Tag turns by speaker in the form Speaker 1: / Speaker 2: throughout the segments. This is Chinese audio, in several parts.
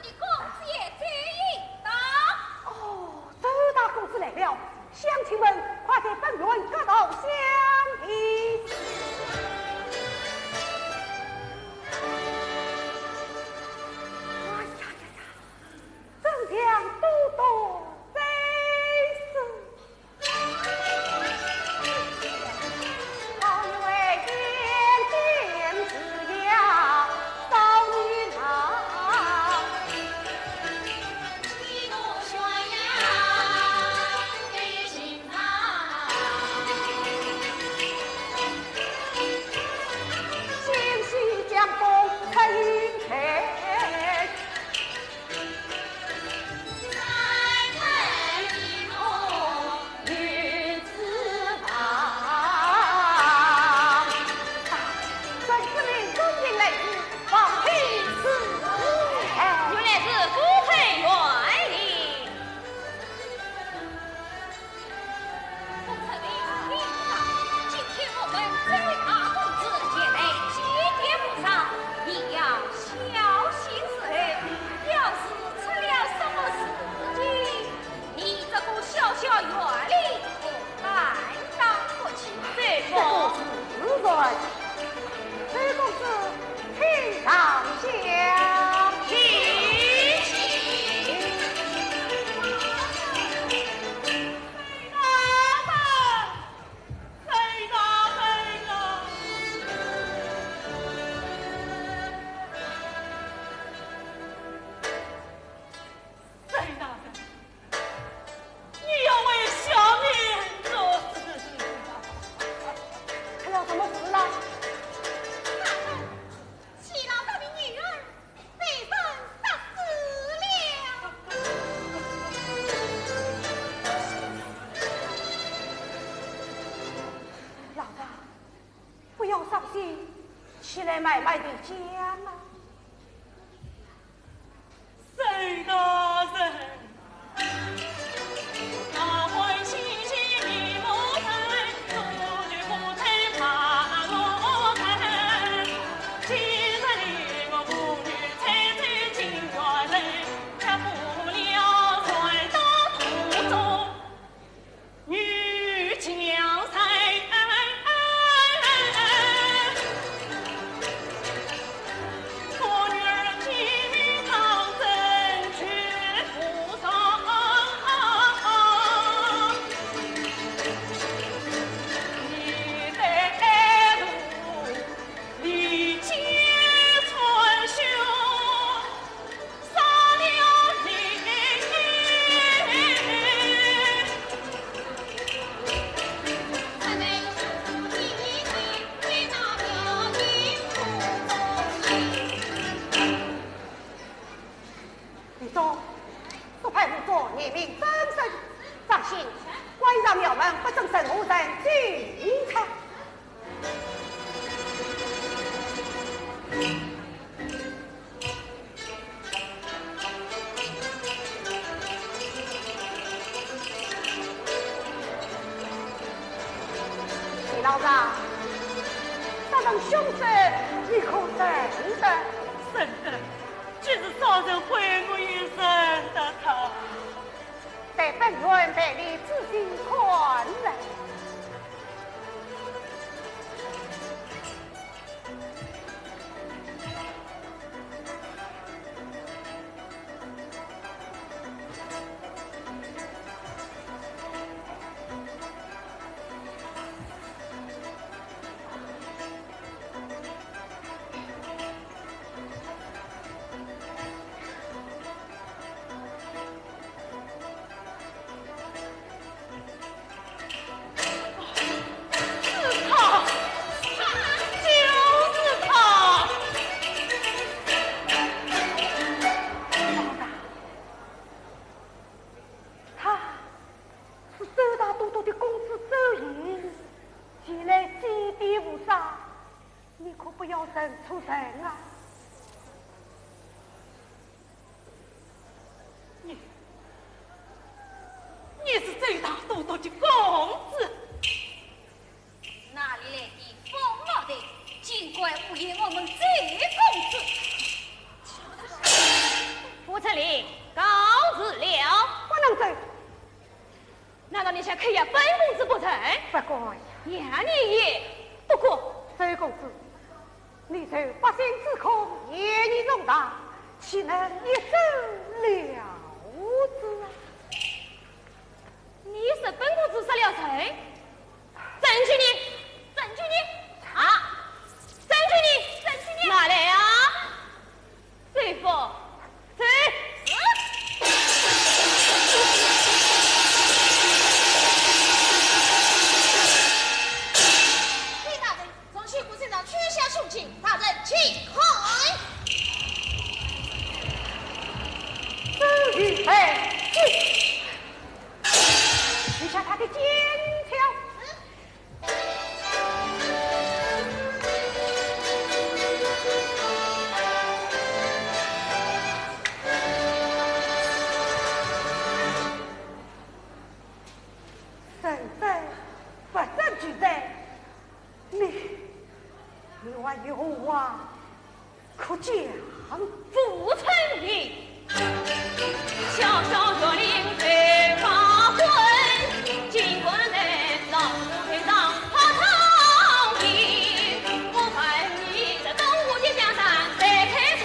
Speaker 1: 的公子爷接应到。
Speaker 2: 哦，周大公子来了，乡亲们快在本院各道相迎。哎呀呀呀，正将都督在此。好一位天天之阳，少女郎。
Speaker 1: 一路宣扬给心肠，
Speaker 2: 心系江东开云城，
Speaker 1: 三分一路
Speaker 2: 云字旁。孙子明终于来日，望彼此言。
Speaker 1: 原来是夫配原理。公子明，领导，今天我们周大公子前来接见不上，你要小心伺候。要是出了什么事情，你这个小小园里我担当不起。对
Speaker 2: 这个
Speaker 1: 不？
Speaker 2: 自然，周公子请上香。
Speaker 1: 提起。
Speaker 2: 出了什么事了？
Speaker 1: 齐老大的女儿被人杀死了。
Speaker 2: 老大，不要伤心，起来买卖的讲啊。
Speaker 3: 沈大人，那位西西你莫猜，出去不thấy怕我看。既然你我母女才在情缘内，却不了传到途中，女将才。我女儿体面抗争，绝不丧。你带路历经春秋，杀了你。
Speaker 1: 才能出第一名，为那表弟出中心。
Speaker 2: 李总，速派副座严明真身掌心，关上庙门，不准神无人进场。李老大，这等凶手你可认得？
Speaker 3: 真的，就是少人毁我一生的他。
Speaker 2: 在本院陪你仔细看来。
Speaker 1: 可要本公子不成？
Speaker 2: 不过
Speaker 1: 杨爷爷，不过
Speaker 2: 周公子，你受百姓之苦，业力重大，岂能一走了之啊？
Speaker 1: 你是本公子杀了谁？证据你，证据你啊！证据你，证据你哪来啊？师傅，是。
Speaker 4: 李大人，从徐副县长取下诉请，大人请开。
Speaker 2: 周瑜备进，取下他的剑条。神在不正举在，你还有话可讲？
Speaker 1: 傅成义，小小绝令被发昏，尽管来老夫陪葬他朝廷，我拜你的东吴的江山在开场，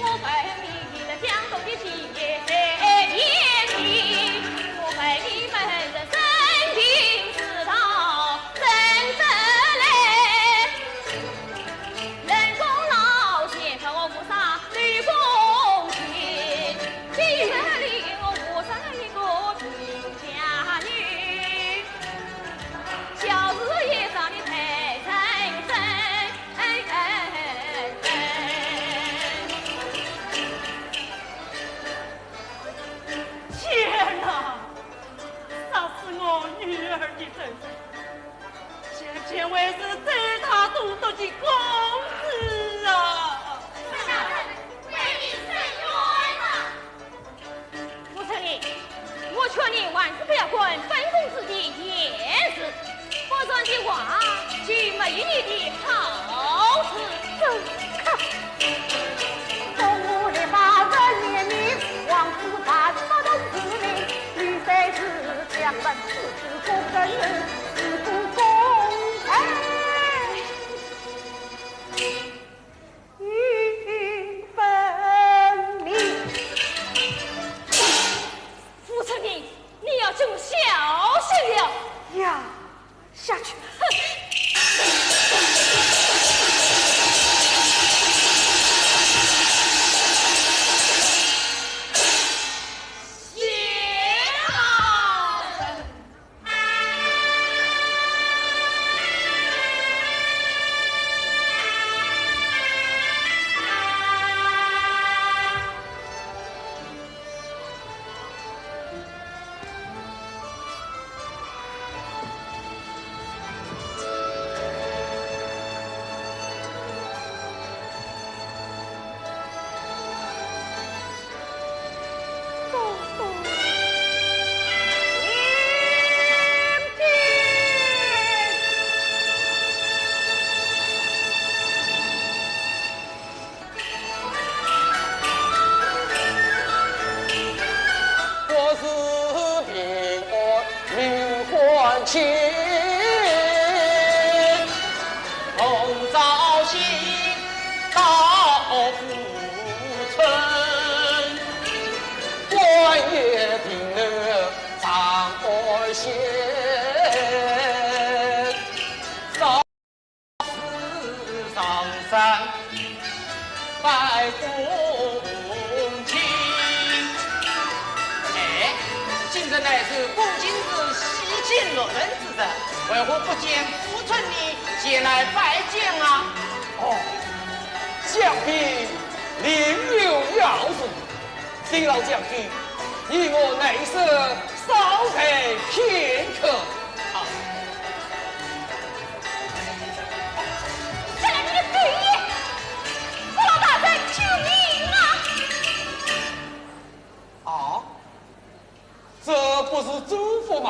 Speaker 1: 我拜你的江东的基业在延平，我拜你们的生平之道真正来，人功劳先看我无杀吕公瑾，今日里我无杀一个贫家女，小日夜上的太真真。
Speaker 3: 天哪！杀死我女儿的人，先前为是贼他独夺的公子啊！
Speaker 4: 大人，为你伸冤啊！
Speaker 1: 傅成义，我劝你万事不要管本公子的言辞，否则的话就没有你的好处。
Speaker 2: 东吴立法人严明，王子凡不懂自明，吕三是两人此事公正，事不公平。与分明。
Speaker 1: 傅成义，你要就小心了。
Speaker 2: 呀，下去。
Speaker 5: 情红朝夕到富春，官也平了长安县，早是上山拜公卿。哎，今日乃是公卿之喜见乐人之日，为何不见富春你前来拜见啊？
Speaker 6: 哦，将军另有要事，丁老将军，以我内舍稍待片刻。啊，
Speaker 1: 再来你的对眼，父老大人救命啊！
Speaker 6: 啊，这不是祖父吗？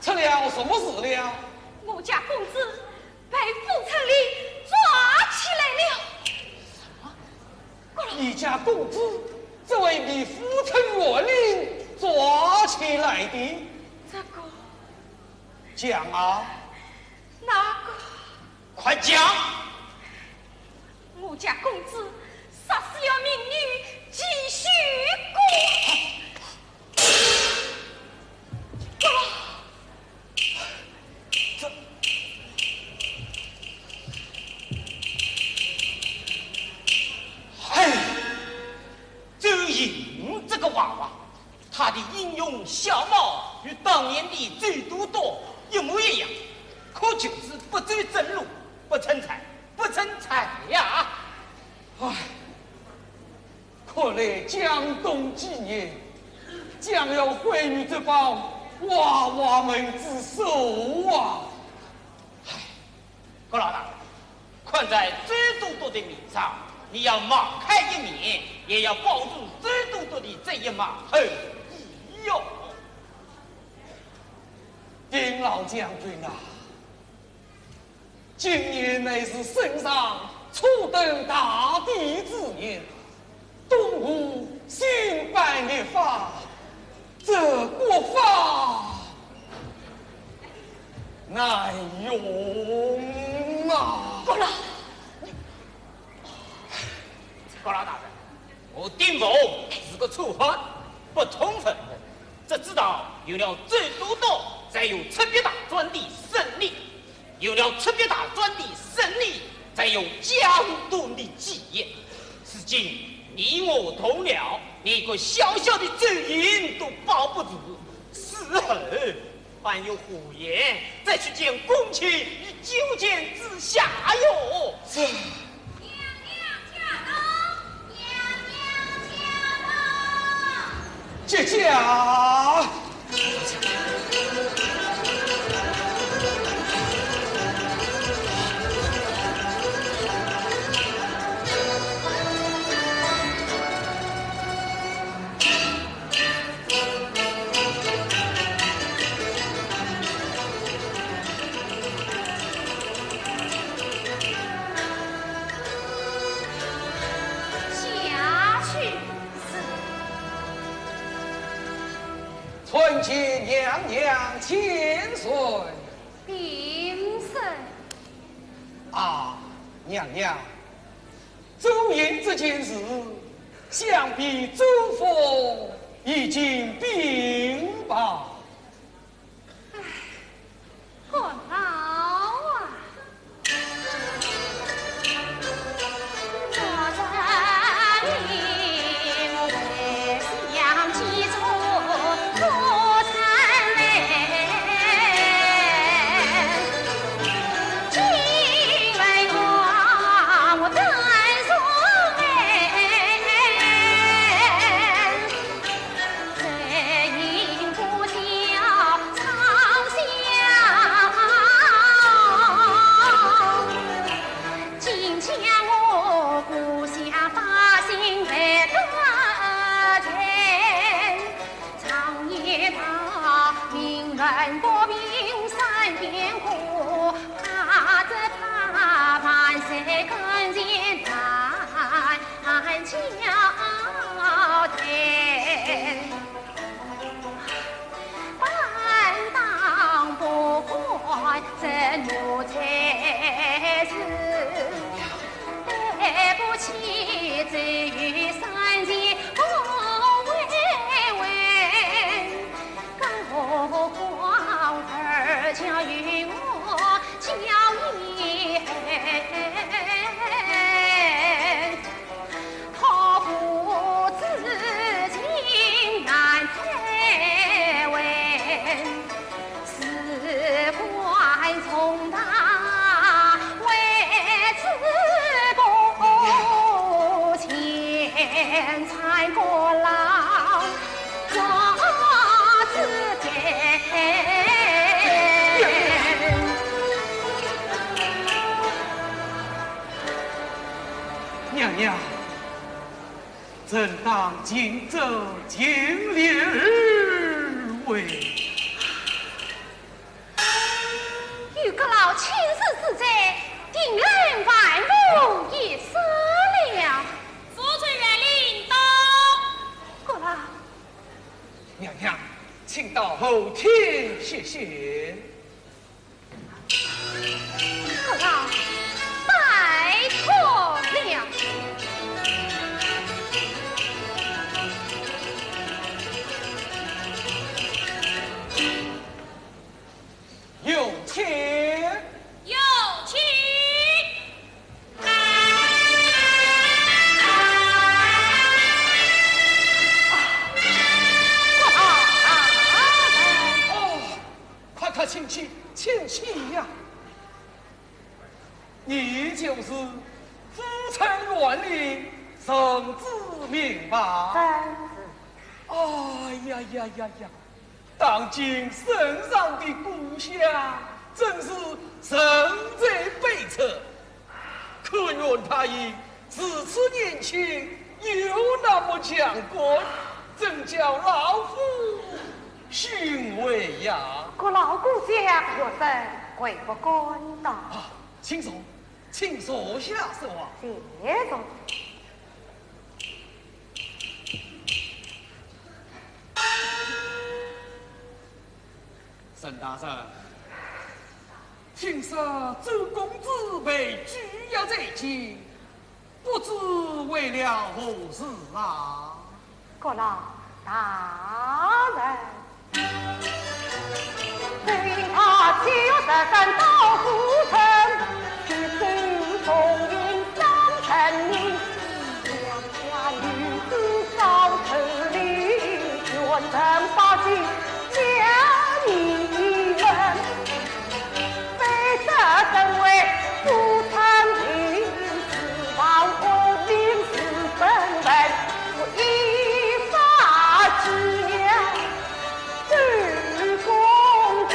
Speaker 6: 出了什么事了？
Speaker 1: 我家公子被傅成礼抓起来了。
Speaker 6: 你家公子这位被夫臣若令抓起起来的？
Speaker 1: 这个
Speaker 6: 讲啊！
Speaker 1: 哪个？
Speaker 5: 快讲！
Speaker 1: 我家公子杀死了民女，继续过。
Speaker 5: 周莹这个娃娃，他的英勇相貌与当年的周都督一模一样，可就是不走正路，不成才，不成才呀！
Speaker 6: 唉，看来江东几年将要毁于这帮娃娃们之手啊！
Speaker 5: 郭老大，看在周都督的面上，你要网开一面，也要保住周都督的这一马后裔哟。
Speaker 6: 丁老将军啊，今年乃是圣上初登大帝之年，东吴新办立法，这国法乃用啊！
Speaker 1: 郭老，
Speaker 5: 郭老大人，我丁某是个处罚不充分，只知道有了周都督，才有赤壁大战的胜利；有了赤壁大战的胜利，才有江东的基业。如今你我同了，连一个小小的周营都保不住，事后还有胡言，再去见公卿于九剑之下哟。
Speaker 6: 这姐姐啊！臣妾娘娘千岁。
Speaker 1: 禀神，
Speaker 6: 啊，娘娘，周莹这件事，想必周峰已经禀报。
Speaker 1: 郭老啊，我这里为想起出多残泪，今为我等所为，谁因不掉长相，竟将我故乡百姓来得见，长夜到名门国兵三边苦，怕这怕万岁跟前难交谈。本当不管这奴才是，对不起这于三界不为问，更何况儿教育我教义恨，他不知情难推问，事关重大，为此不钱财过劳，我自给。
Speaker 6: 娘娘，朕当荆州尽力而为。
Speaker 1: 与阁老亲事之罪，定人万无一失了。
Speaker 3: 福翠园领导。
Speaker 1: 阁老，
Speaker 6: 娘娘，请后天谢谢。
Speaker 1: 可老拜托了。
Speaker 6: 有请。
Speaker 3: 有请。
Speaker 6: 快请起，请起呀！你就是夫臣院里圣子明吧？
Speaker 2: 真是。
Speaker 6: 哎呀呀呀呀！当今圣上的故乡真是身在背侧，可愿他已自此年轻，又那么强冠，真叫老夫欣慰呀！
Speaker 2: 我老姑家若真贵不干呐。
Speaker 6: 啊，请坐，请坐下说话。
Speaker 2: 谢总。
Speaker 6: 沈大人，听说周公子被拘押在京，不知为了何事啊？
Speaker 2: 国老大人，对他就得山到府城，去追踪云上城民，两家女子早辞离，全城百姓家你们，非这身为夫参领，死亡我领是本本，我依法治了周公子。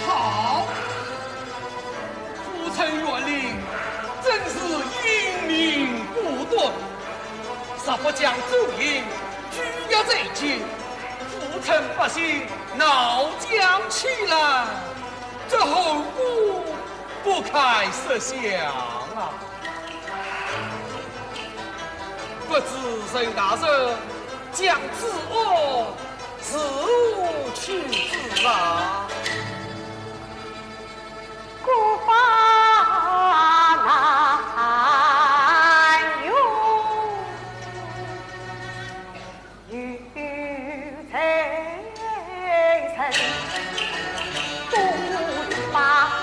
Speaker 6: 好，夫臣园里真是英明不断，实不将周营拘押在京，夫臣百姓闹僵起来，这后果不堪设想啊！不知沈大人将此恶自无去之啊？
Speaker 2: 孤法难用，欲财神，不把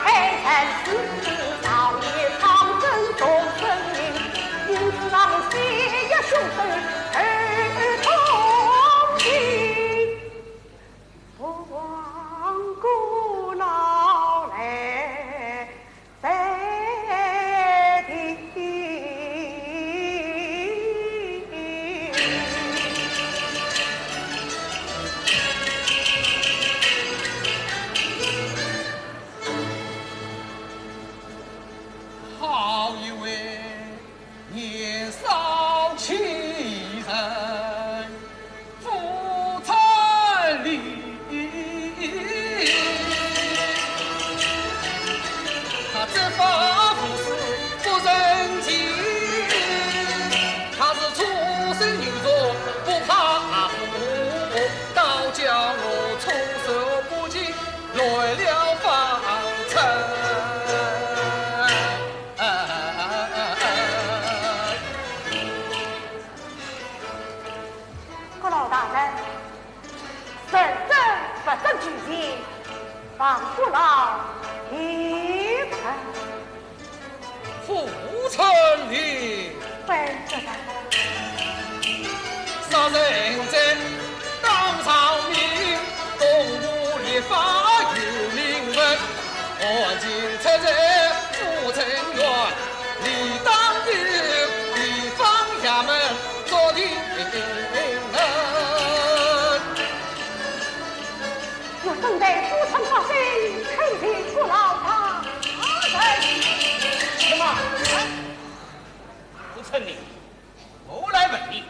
Speaker 2: 开城死少爷长征众生灵，因此让血液兄弟儿同心，不忘故老来在地。
Speaker 6: 好一位年少气盛，夫参礼。他这法不是不人情，他是出身有弱，不怕苦，倒叫我措手不及，来了方寸。
Speaker 2: 国老大人，神正不正举行，望不老一盆。
Speaker 6: 父臣礼，
Speaker 2: 本大人，
Speaker 6: 杀人者当朝明，东吴立法有明文，黄金出在父臣院，理当由地方衙门做定人。
Speaker 2: 我正在出城发生，恳请国老大人。
Speaker 5: 什么？不称你，我来问你，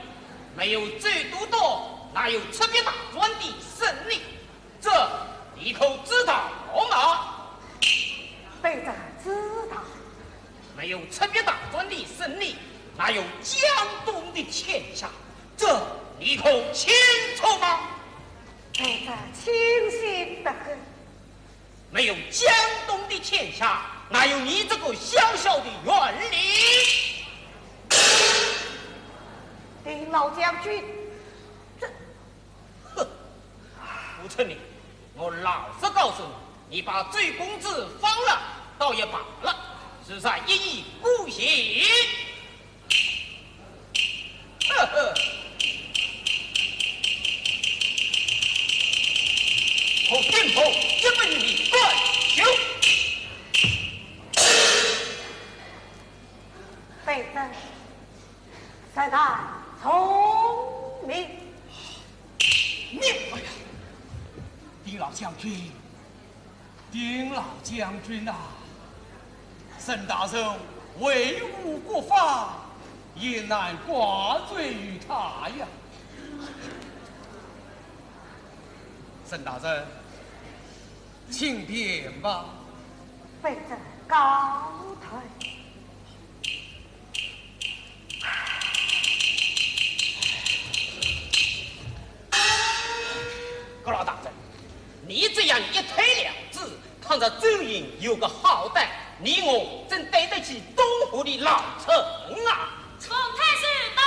Speaker 5: 没有最督导，哪有特别大专的胜利？这你可知道吗？
Speaker 2: 被朕知道。
Speaker 5: 没有特别大专的胜利，哪有江东的天下？这你可清楚吗？
Speaker 2: 被这清醒得很。
Speaker 5: 没有江东的天下，哪有你这个小小的园林？
Speaker 2: 丁老将军，这，
Speaker 5: 哼，吴春林，我老实告诉你，你把醉公子放了，倒也罢了，实在一意孤行。呵呵。我定否这本你断球。
Speaker 2: 被朕实在聪明。
Speaker 6: 明白了，丁老将军，丁老将军啊，沈大人为吾国法，也难挂罪于他呀。沈大人，请便吧。
Speaker 2: 被朕告退。
Speaker 5: 高老大人，你这样一推两字，看着周营有个好歹，你我真对得起东湖的老臣啊！
Speaker 3: 冯太师到。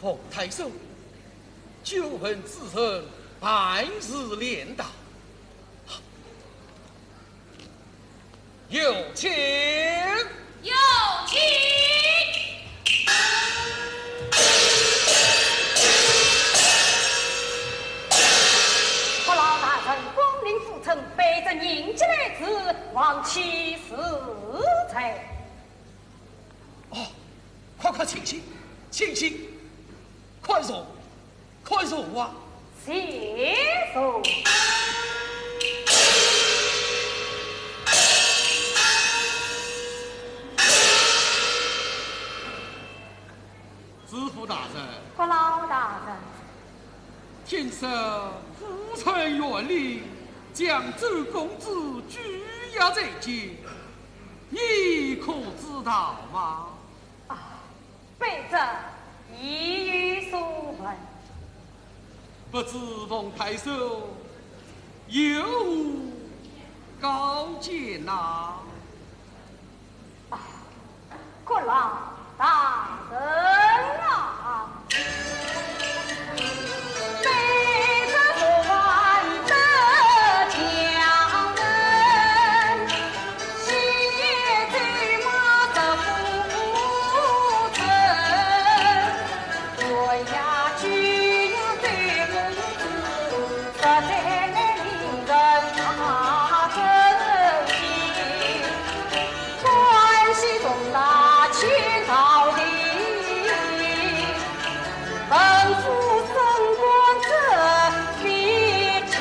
Speaker 6: 冯太守，久闻此人办事廉达，有请。
Speaker 3: 有请。
Speaker 2: 我老大人光临府城，被朕迎进来时，望其死才。
Speaker 6: 哦，快请起，请起，快坐，快坐啊！
Speaker 2: 谢寿。
Speaker 6: 知府大人，
Speaker 2: 我老大人，
Speaker 6: 听说富城园里将周公子拘押在监，你可知道吗？
Speaker 2: 被朕一语所闻。
Speaker 6: 不知冯太守有无高见呐？
Speaker 2: 国老大人啊，被朕所闻的将人，谢罪马的父臣，我呀举呀对公子，实在令人他珍惜，关系重大千朝的。本府升官这必情，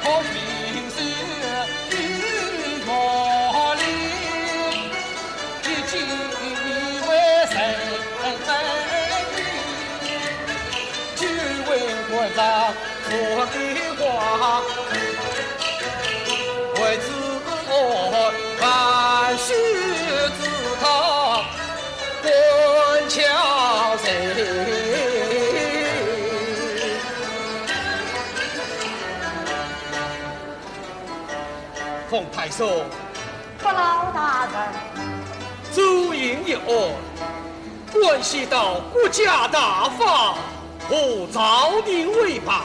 Speaker 6: 可平时与我里，一起为谁分离？只为国丈说的话，为自我万须自讨滚桥谁？冯太守，
Speaker 2: 我老大人，
Speaker 6: 周营一案，关系到国家大法和朝廷威法，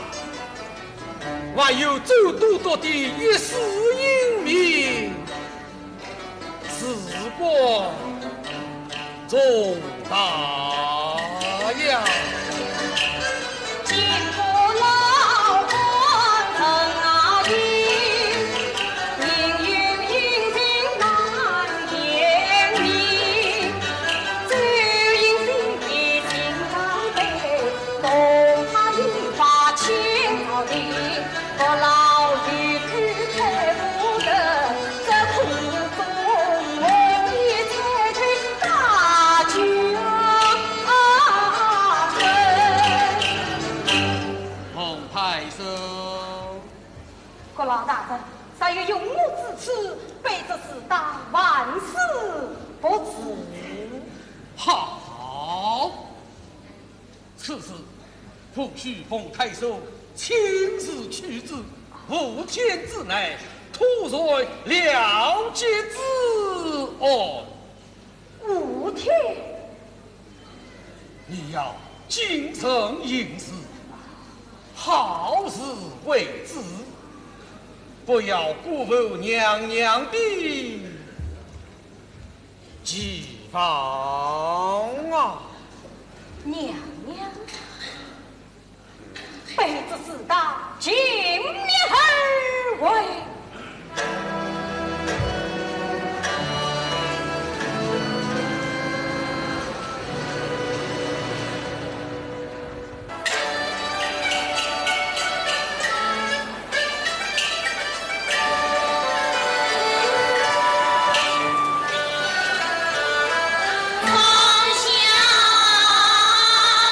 Speaker 6: 还有周都督的一丝英名，事关重大呀！
Speaker 2: 经过老官曾啊应，命运阴晴难辨明，只因心地心刚悲，动他一发千朝廷，我老于此才不得，这苦中我已采取大局
Speaker 6: 冯太守，
Speaker 2: 国老大人，尚有用武之词，被这是当万事不知。
Speaker 6: 好，此事不须奉太守亲自去旨，5天之内突然了结之案。
Speaker 2: 5天，
Speaker 6: 你要谨慎行事，好自为之，不要辜负娘娘的寄放啊！
Speaker 2: 娘娘，卑职知道，尽力而为。
Speaker 3: 放下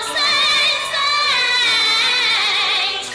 Speaker 3: 深深情。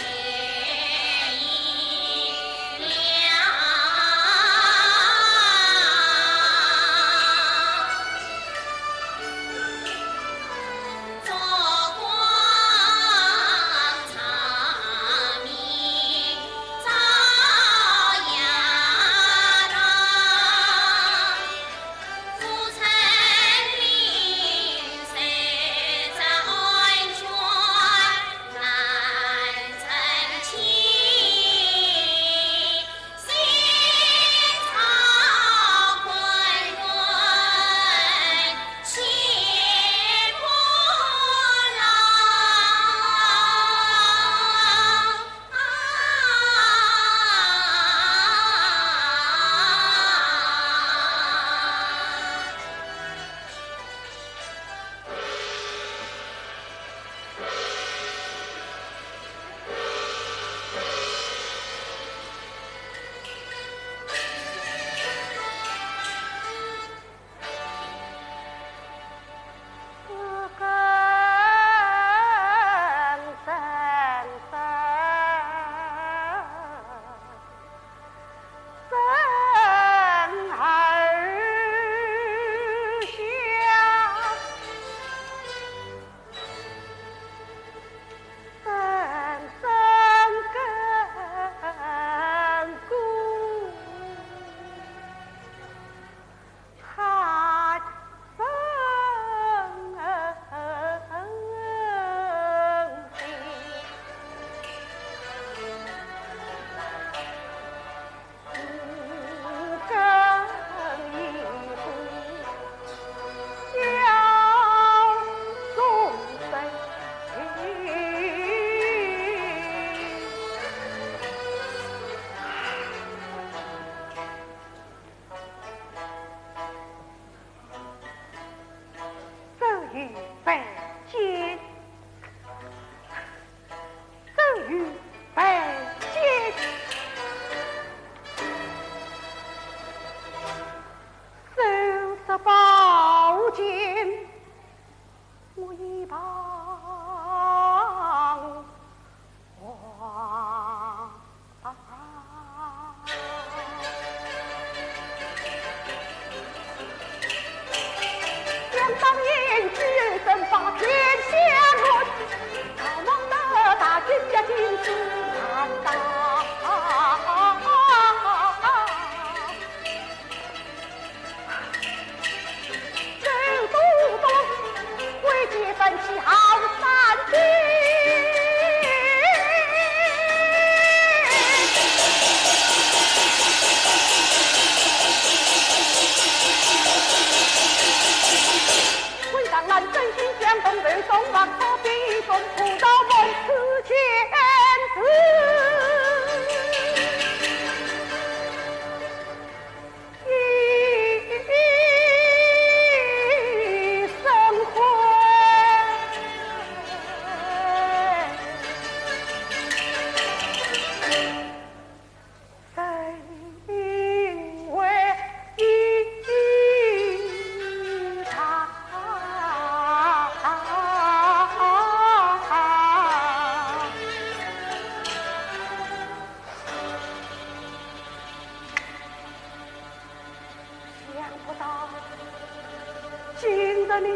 Speaker 2: 你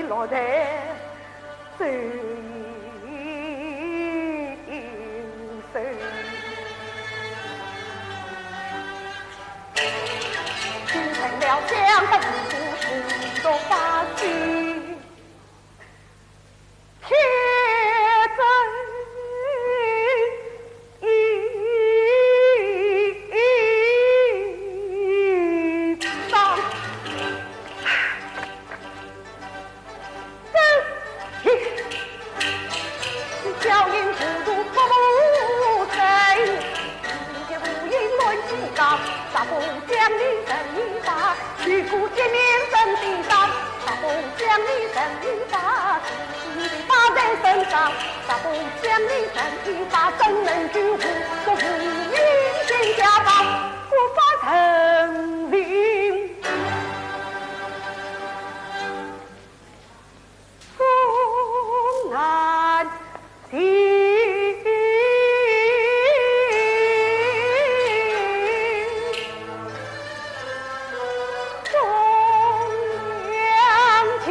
Speaker 2: 落在水深，形成了这样的故事的发心。铁证一张，小人糊涂不成，一介无影乱七糟，大风将你人一把，去古见面神地上，大风将你人一把。把在身上，大风将你人一把，怎能救护？我无名先家宝，无法成名。风难停，风凉气。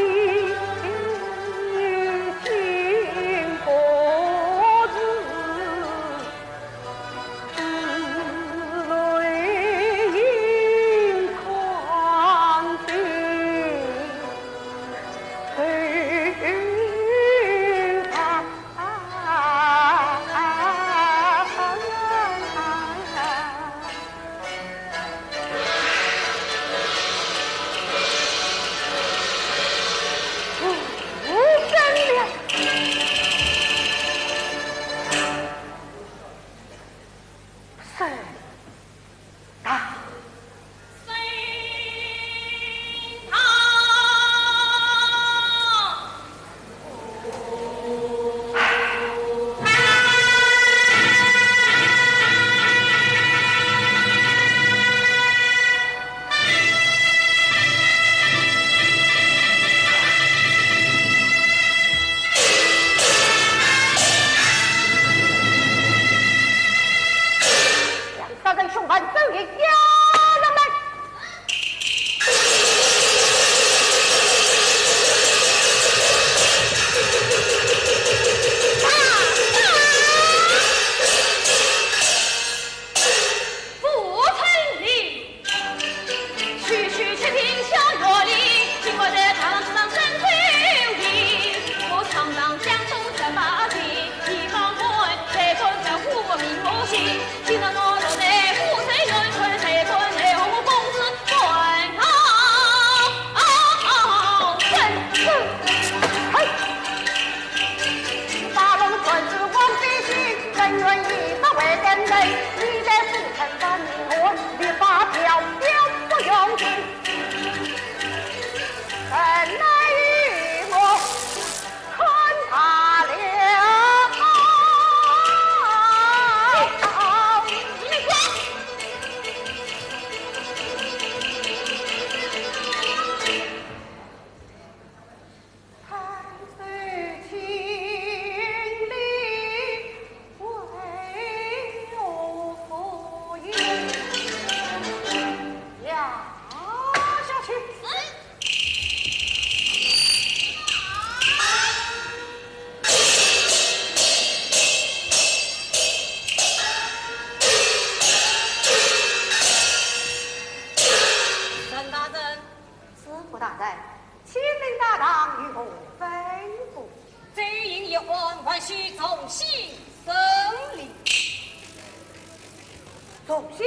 Speaker 1: 重新审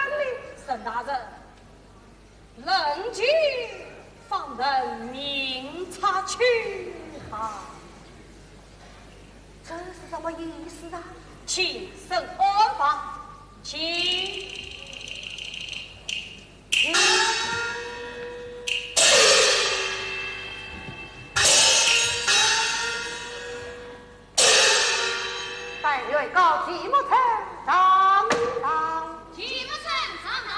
Speaker 1: 理，沈大人，论据方能明察去啊！
Speaker 2: 这是什么意思啊？
Speaker 1: 请审案吧，请。
Speaker 2: 但愿告寂寞城上当，
Speaker 4: 寂寞城上当。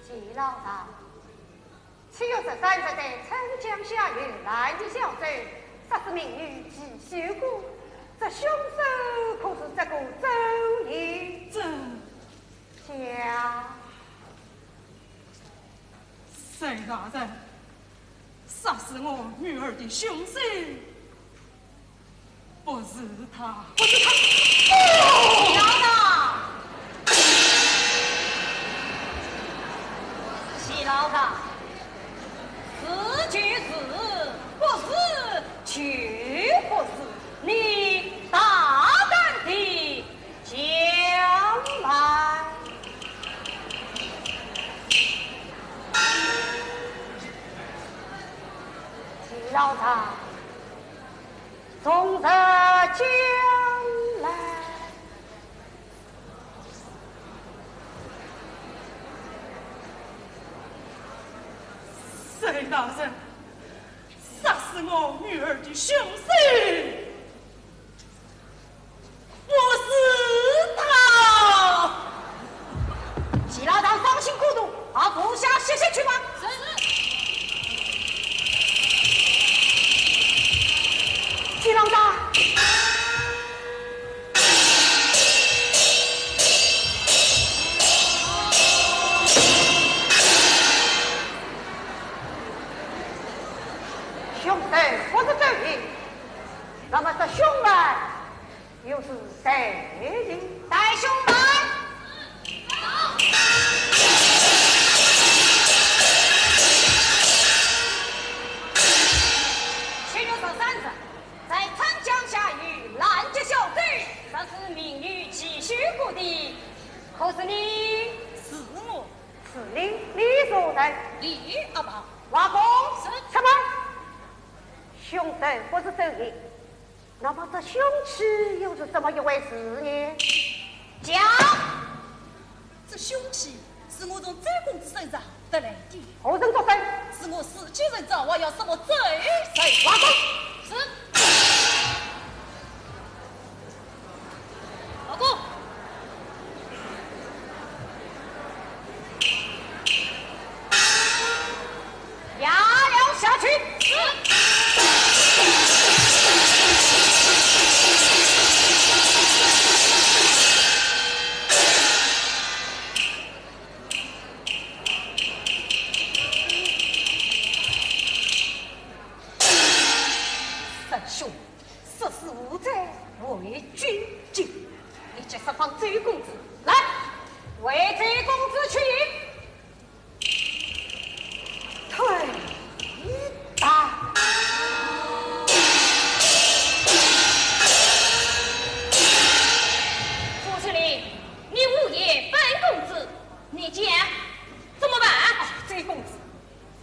Speaker 2: 季老大， 7月13日在春江下遇南的小贼，杀死名誉及修过，这凶手可是这个周义家。
Speaker 3: 沈大人，杀死我女儿的凶手不是他，不是他。
Speaker 1: 老大，齐老大，是就是不是却不是，你大胆地讲来。
Speaker 2: 齐老大，从这将来。
Speaker 3: 沈大人，杀死我女儿的凶手不是他。
Speaker 1: 齐老大伤心孤独，把部下歇歇去吧。
Speaker 2: 齐老大，凶手不是周义，那么这凶案又是谁的？
Speaker 1: 带兄来。7月13日，在长江下与拦截小贼，杀死名誉齐须国的，可是你？
Speaker 3: 是我。
Speaker 2: 是你做的。
Speaker 1: 李阿爸，
Speaker 2: 瓦工，
Speaker 1: 是
Speaker 2: 什么？凶手不是周义，那么这凶器又是怎么一回事呢？
Speaker 1: 讲。
Speaker 3: 这凶器是我从周公子身上得来的，
Speaker 2: 何人作证？
Speaker 3: 是我自己人造，我要什么罪？
Speaker 2: 瓦工，
Speaker 1: 是。老公。押了下去。
Speaker 3: 沈兄，识时务者为君敬，你即释放周公子，
Speaker 1: 来，为周公子取义。
Speaker 2: 退打。
Speaker 1: 副司令，你误言本公子，你讲怎么办？
Speaker 3: 周公子，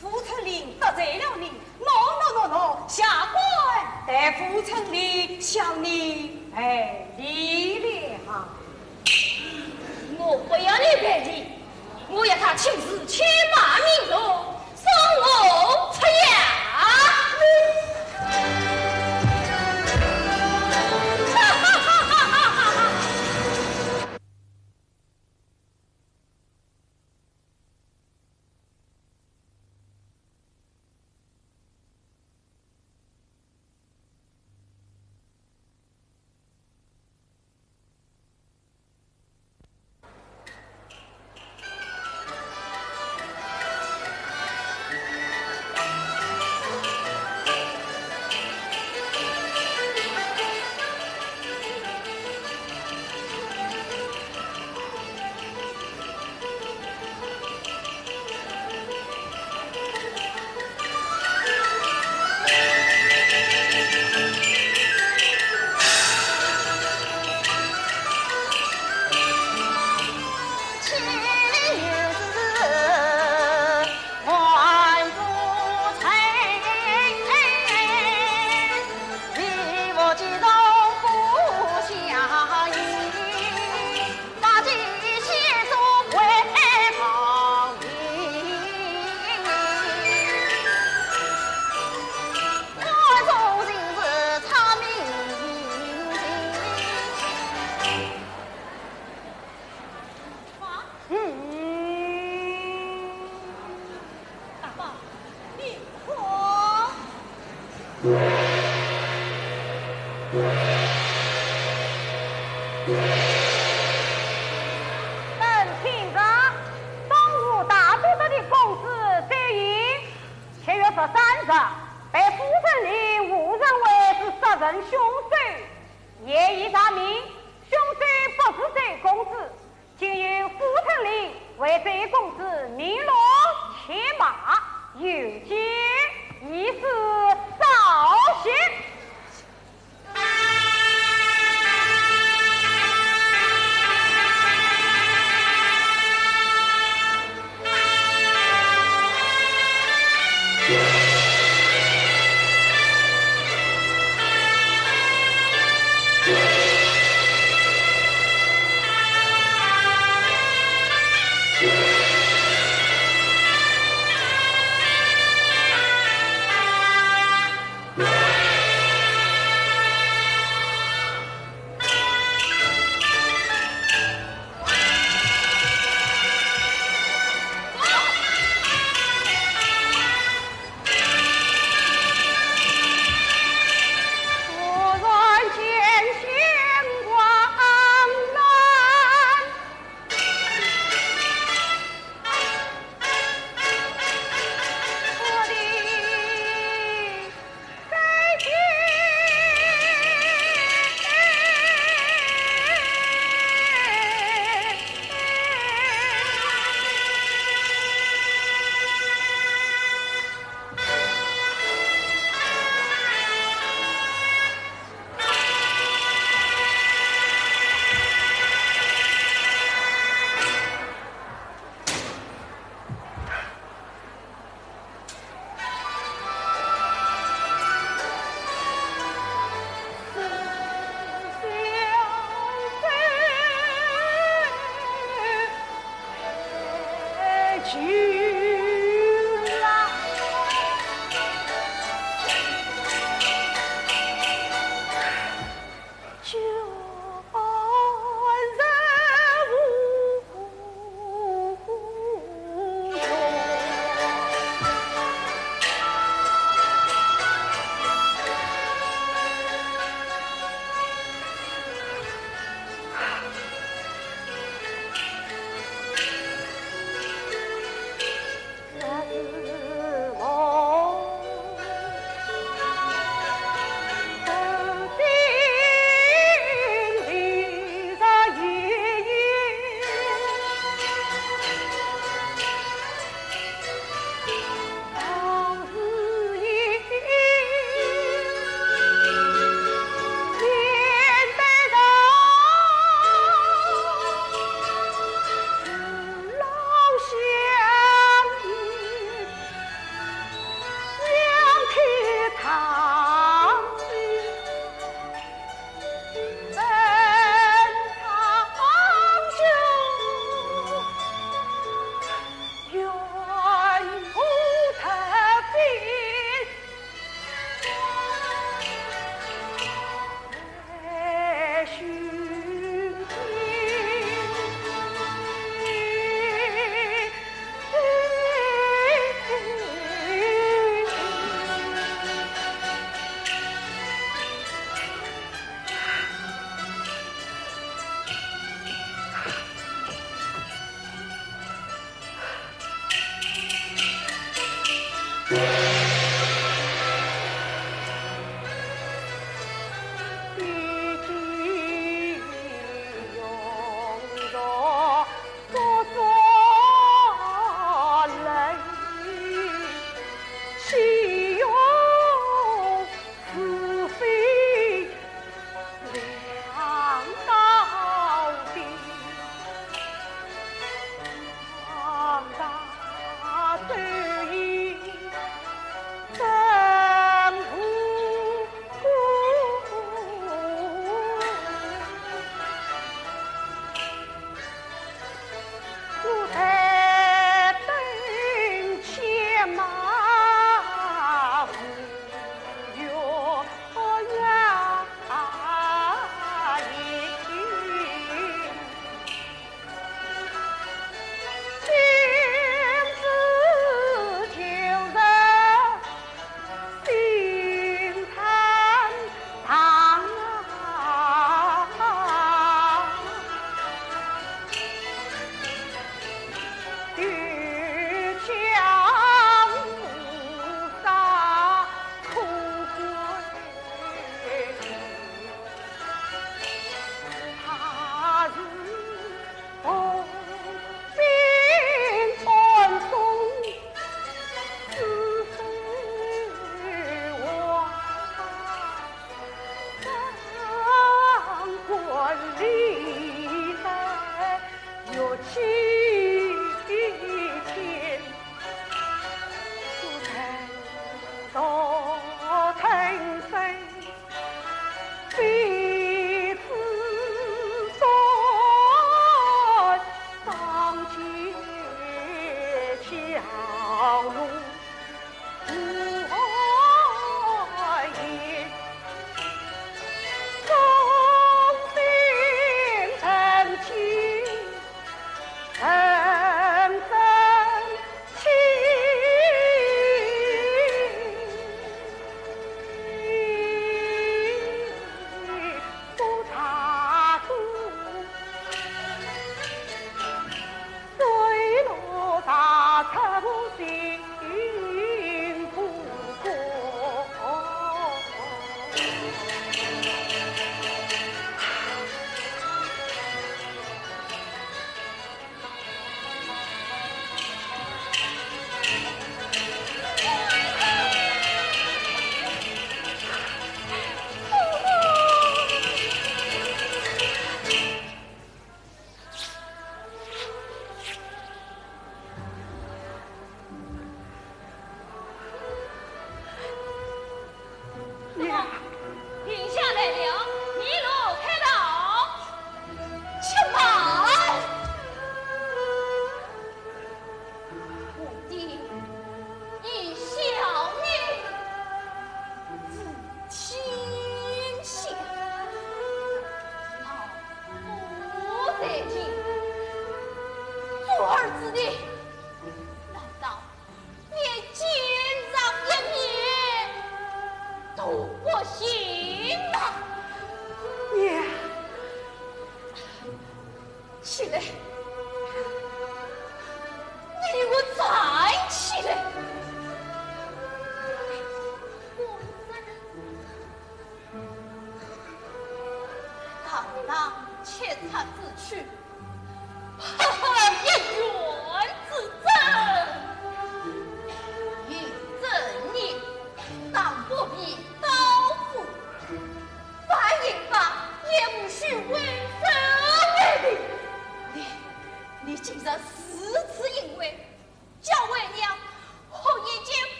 Speaker 3: 傅成林得罪了你，no，下官代傅成林向你赔礼了。
Speaker 1: 我不要你赔礼，我要他亲自牵马民众，送我出衙。
Speaker 2: 本听着，东吴大都督的公子薛英7月13日被傅成林误认为是杀人凶手，业已查明，凶手不是这公子，竟由傅成林为这公子明罗牵马，有奸亦是扫兴。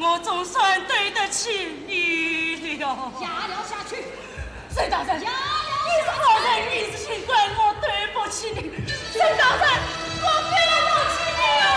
Speaker 3: 我总算对得起你了。
Speaker 4: 压了下去，
Speaker 3: 沈大人，
Speaker 4: 压了
Speaker 3: 你好人你请怪我对不起你。沈大人，我对不起你了。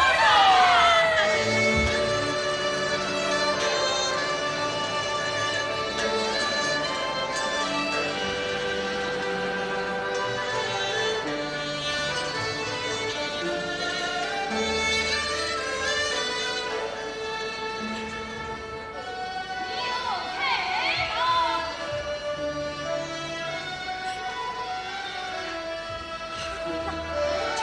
Speaker 4: 长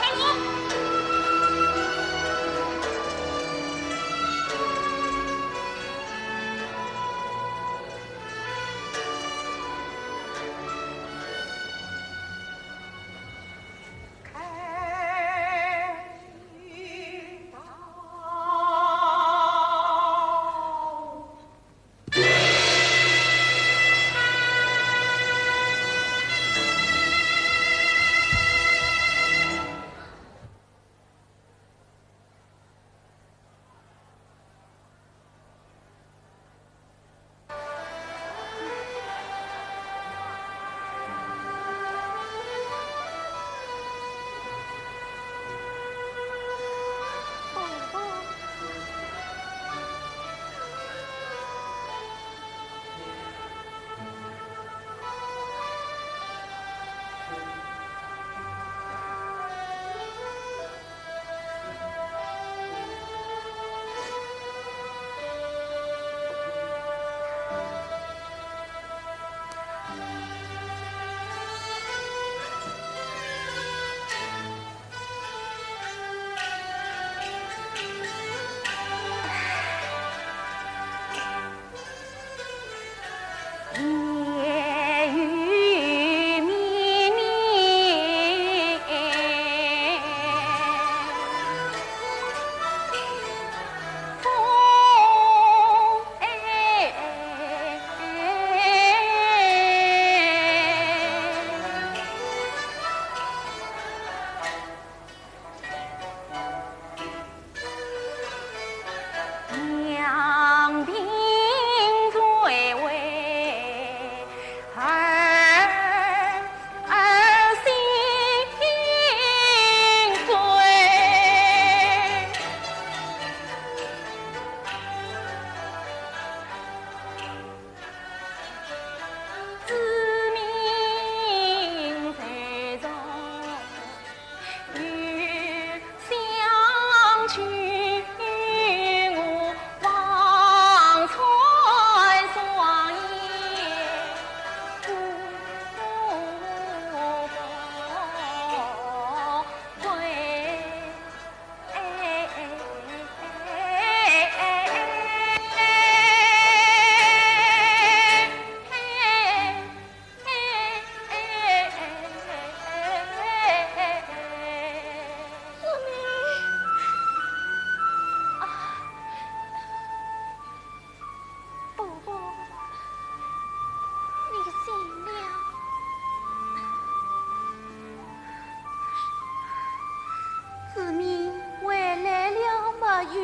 Speaker 1: 玉。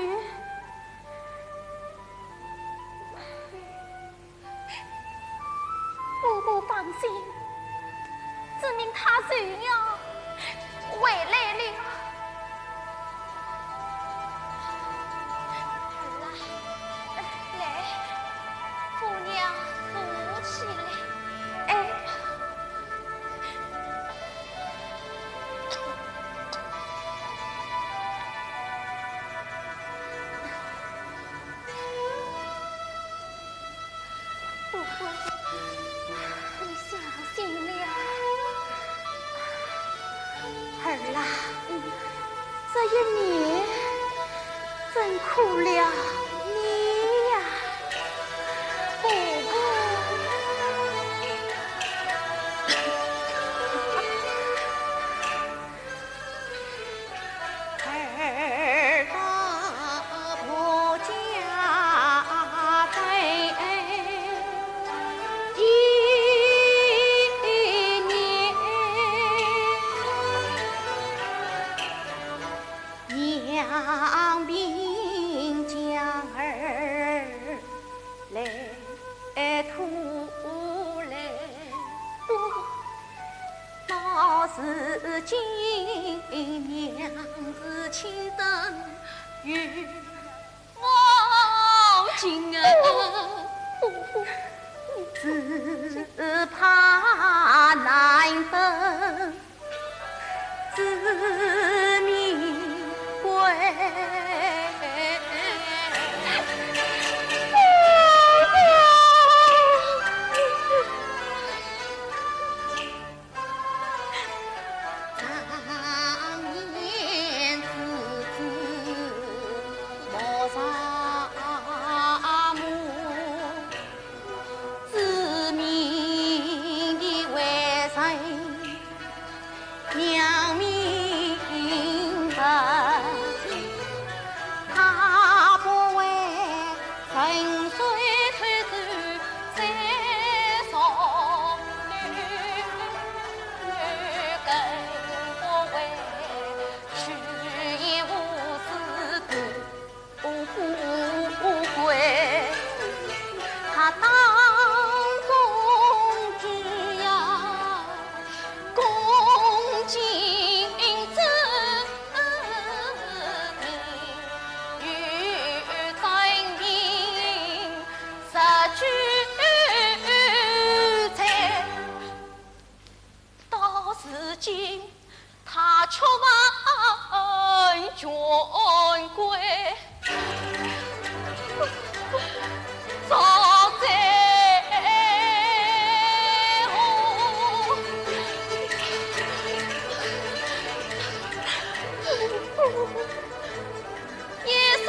Speaker 1: 伯伯放心，证明他就要回来了。来，姑娘扶起来。哎。伯伯，你小心了。儿啦，这一年真苦了你呀，伯伯。
Speaker 2: 儿大婆家在一年，养病将儿来吐来，到是今娘子亲生与我今儿，只怕难分知命归。常言子莫杀母，知命的为谁娘明白？他不为沉水推舟再少女，更不为去也无事不归。他当中只要恭敬之名，与真名实俱在。到如今，他却忘权贵，早在后，一生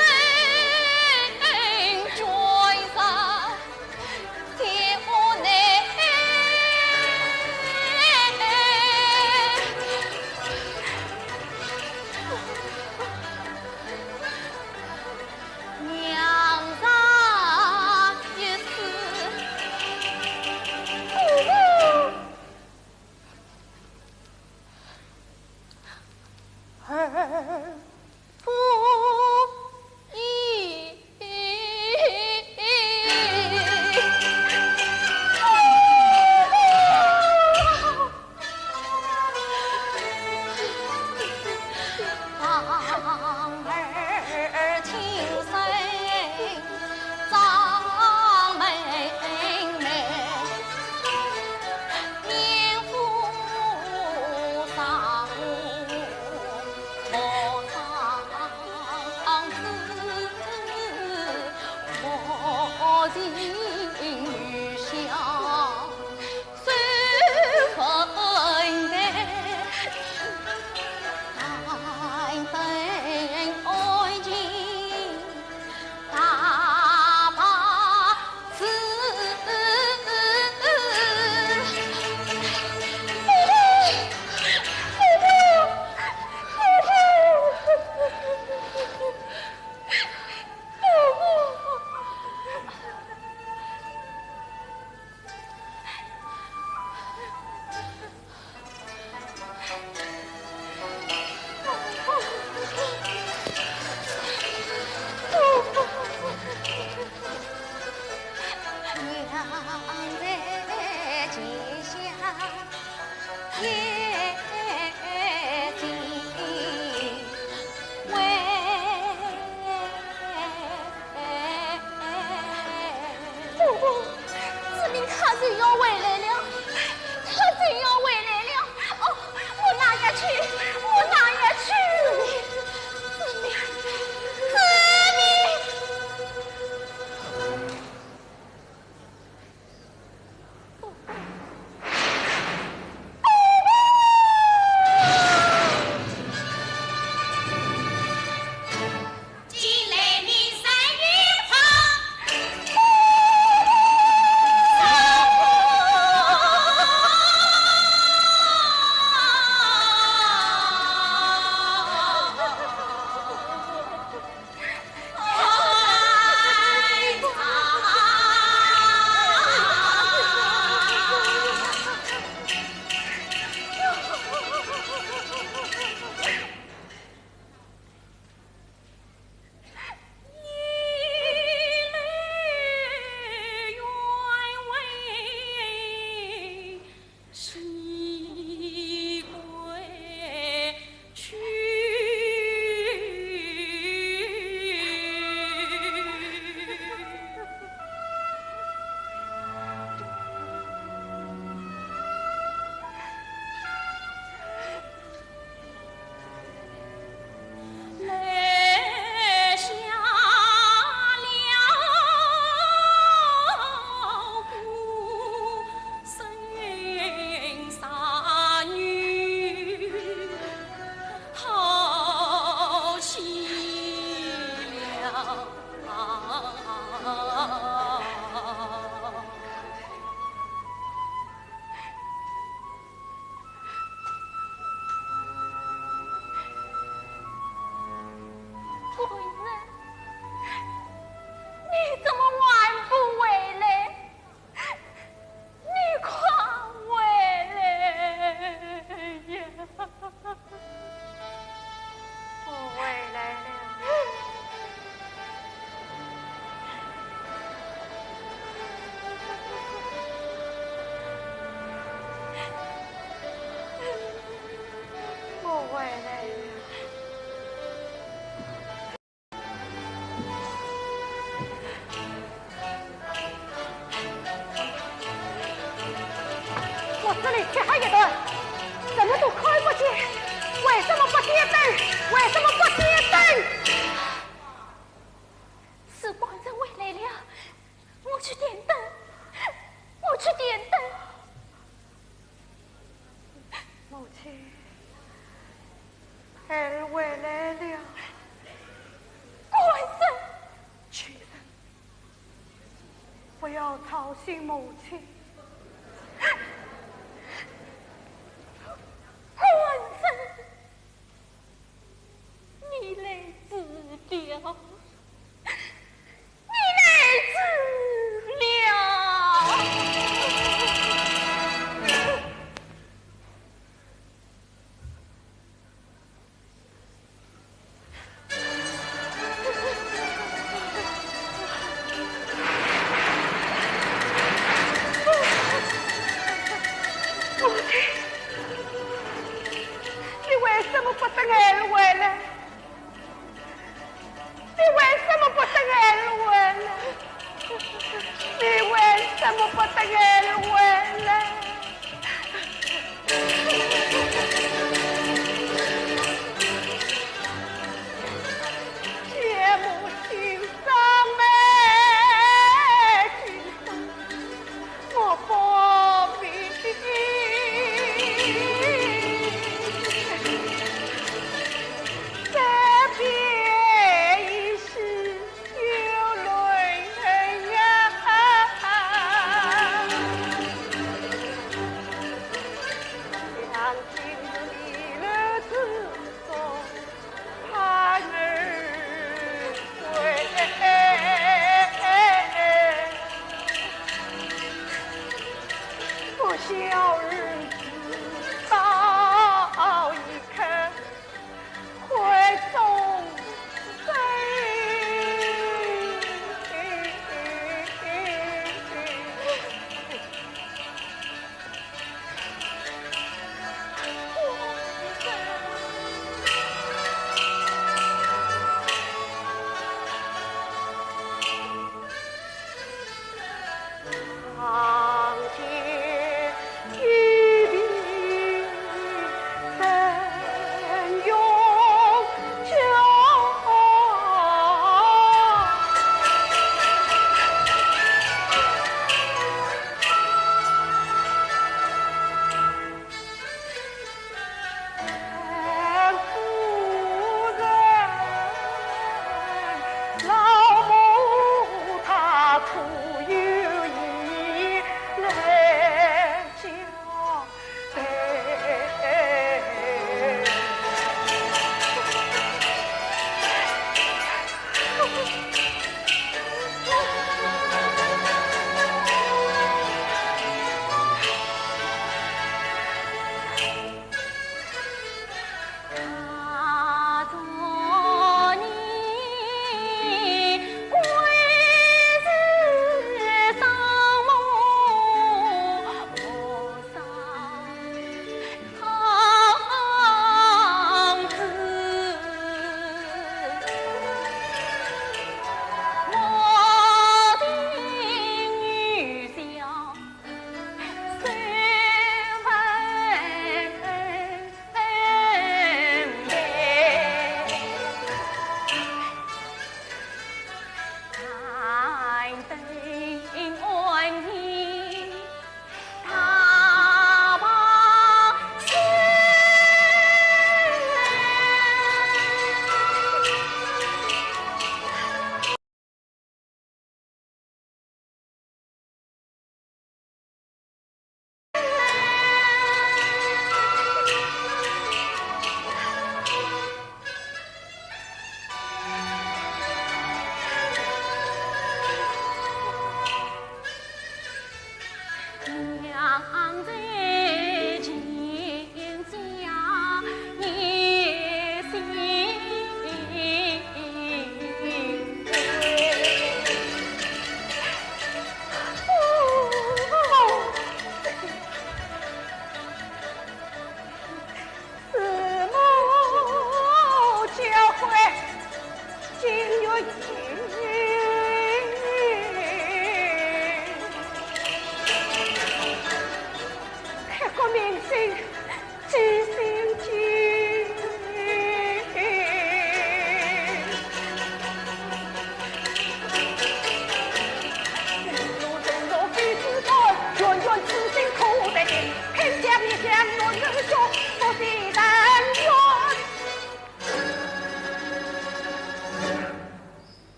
Speaker 2: 追杀天无内。娘上一世，儿不义。堂儿亲生张妹妹，年富上莫长子，莫情与乡虽分担。爱等爱情，大把子。这里漆黑一段，怎么都看不见，为什么不点灯？为什么不点灯？
Speaker 1: 是官人回来了，我去点灯，我去点灯。
Speaker 2: 母亲，儿回来了。
Speaker 1: 官人，
Speaker 2: 去人，不要吵醒母亲。
Speaker 1: 你来治疗，你来治疗。
Speaker 2: 母亲，你为什么不等儿回来？你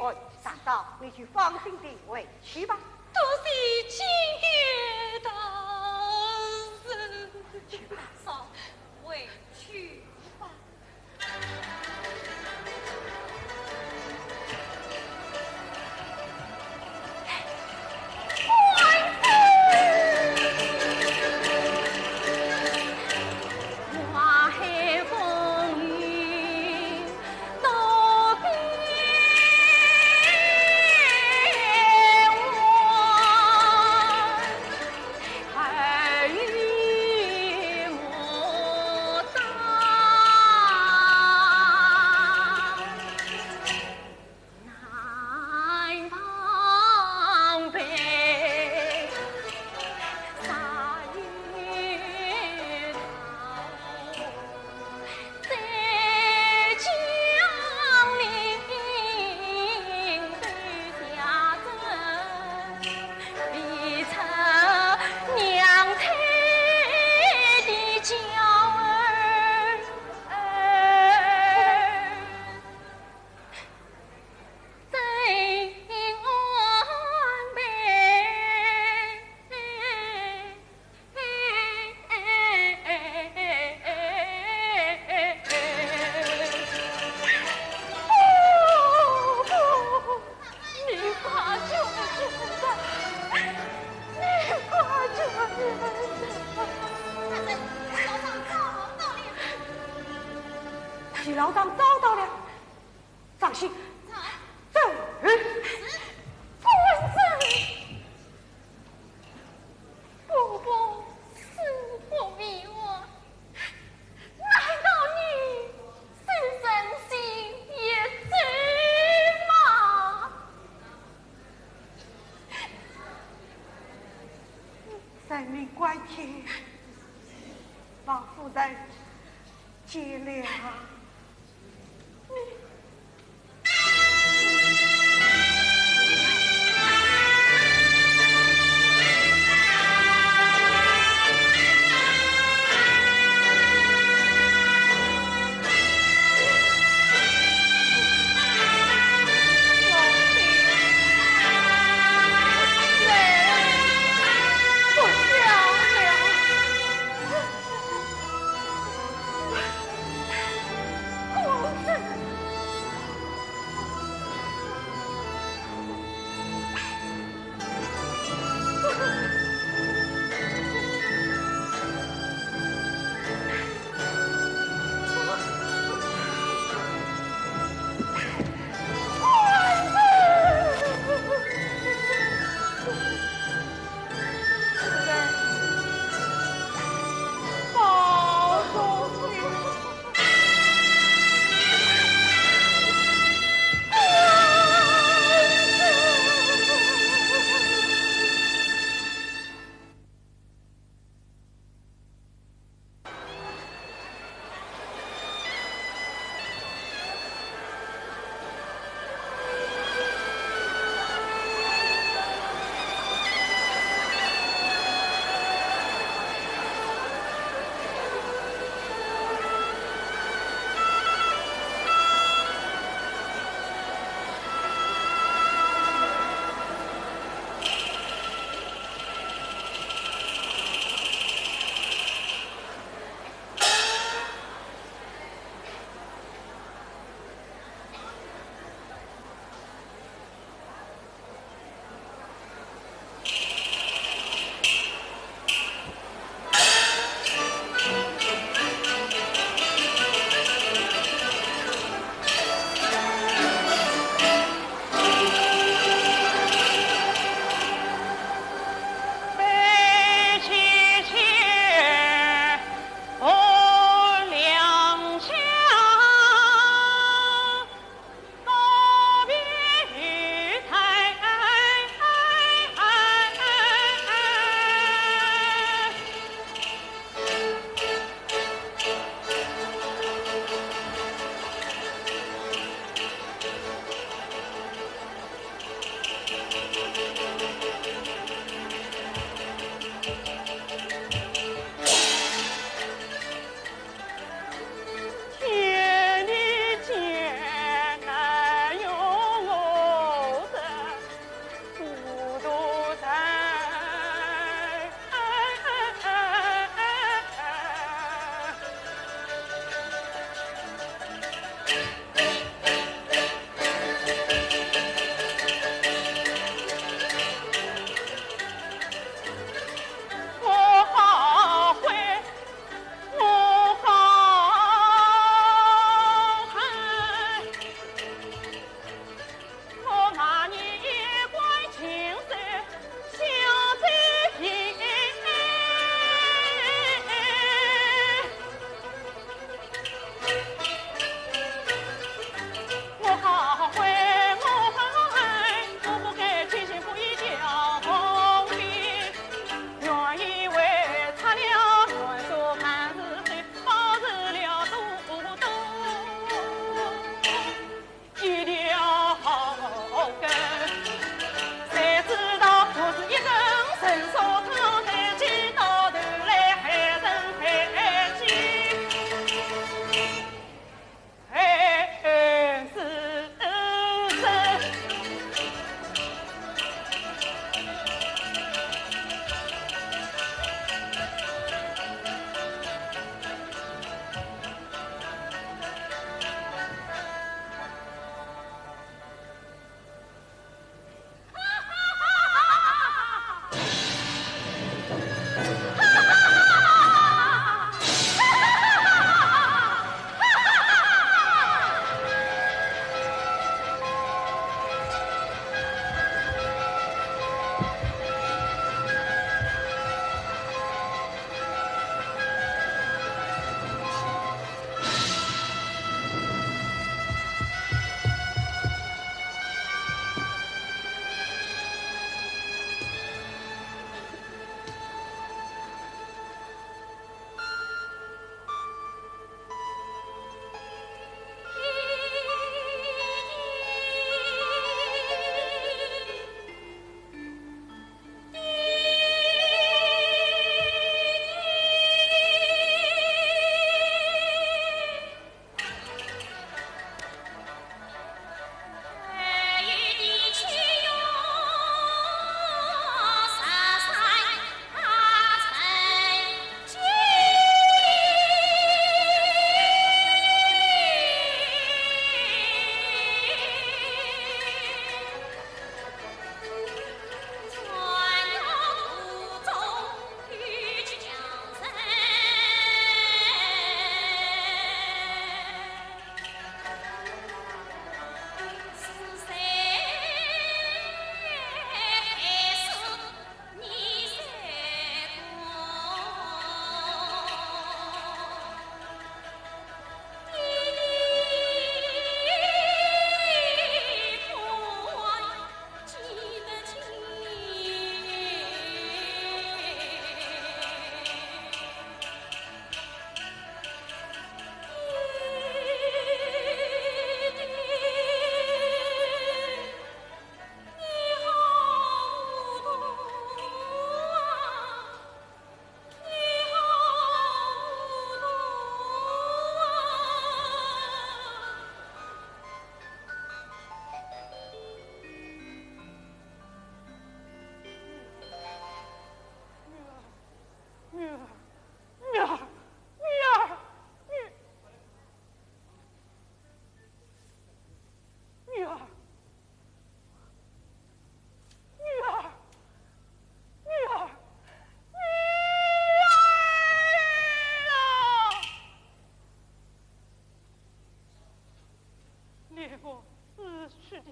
Speaker 2: 哎，大嫂，你去放心地回去吧。
Speaker 3: 多谢亲爹大人。
Speaker 2: 去吧，
Speaker 1: 嫂，回去吧。
Speaker 3: 花海风雨都变幻，儿女莫当。南方北，沙雨桃，在江陵对下针，离愁娘胎的娇儿。在岸边，你快救救他！你快救救
Speaker 2: 大人，老丈找到了。放心，走。
Speaker 3: 官人，伯伯死不瞑目，难道你是真心也是吗？
Speaker 2: 生命关天，仿佛在结了。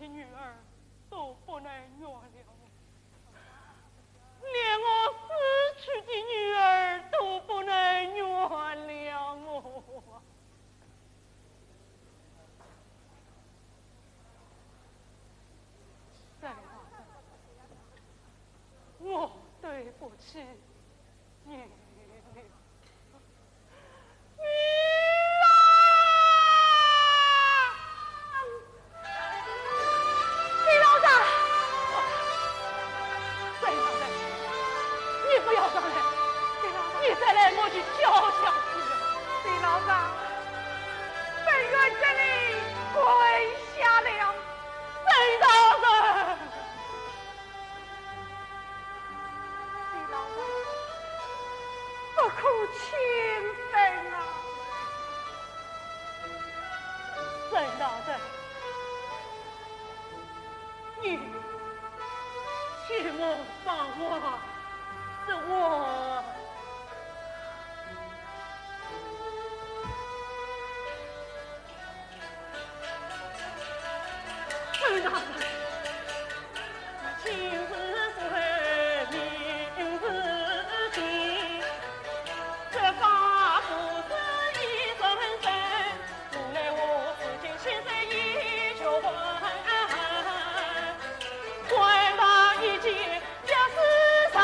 Speaker 2: 的女儿都不能原谅我，连我死去的女儿都不能原谅我。再来，我对不起你。你再来，我就叫下去了。李老丈，本院这里跪下了，沈大人。李老丈，不可轻分啊！沈大人，你替我放话，是我。沈大人，情是水，命是金，这法不是一生分，无奈我父亲现在已求婚，官大一件也是神，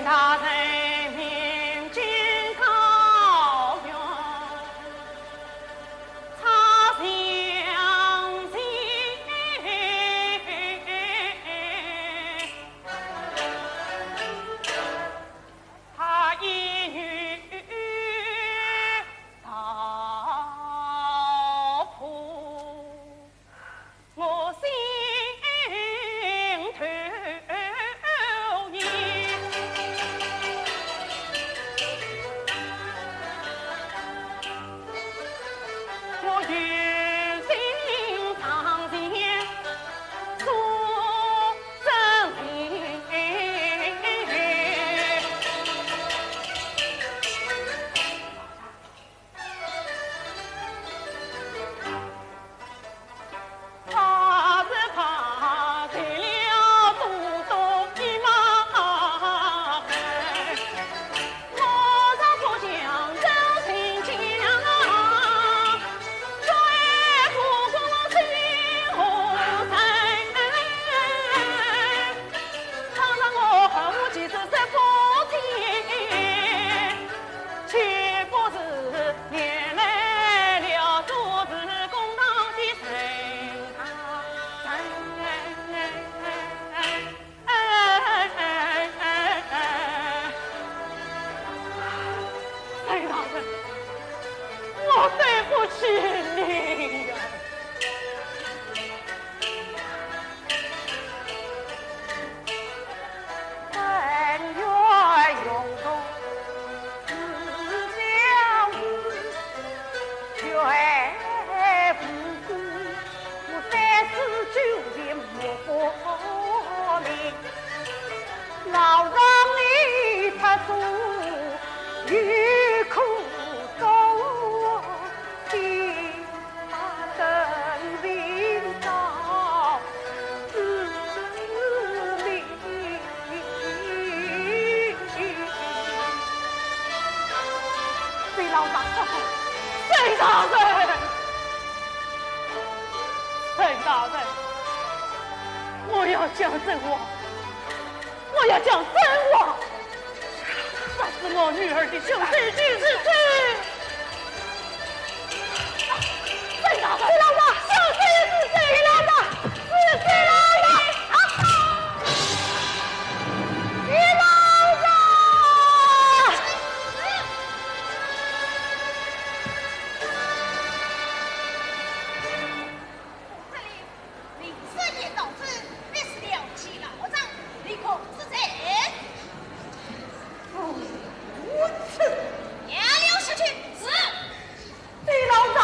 Speaker 3: 大人民军高远，插相亲，他一女道谱，我心头意。我有心上前诉真情，怕是怕给了多多的麻烦。我若不将真情讲，绝不过心何在。倘若我后期是这不听，却不是原来了做事公道的人啊！陈大人，我对不起你呀！
Speaker 2: 恩怨永中自相误，绝不顾。我39年莫不明，老让你他诉欲苦衷，心把真领导自明。隋老大，隋大人，隋大人，我要讲真话，我要讲真话。那是我女儿的兄弟去世去。隋大人，隋老大，是隋老大，是隋老大，隋老大。
Speaker 4: 这里领圣爷导致，必是了其老丈，立刻自责。
Speaker 2: 无耻！
Speaker 4: 押刘使去。是。
Speaker 2: 隋老大，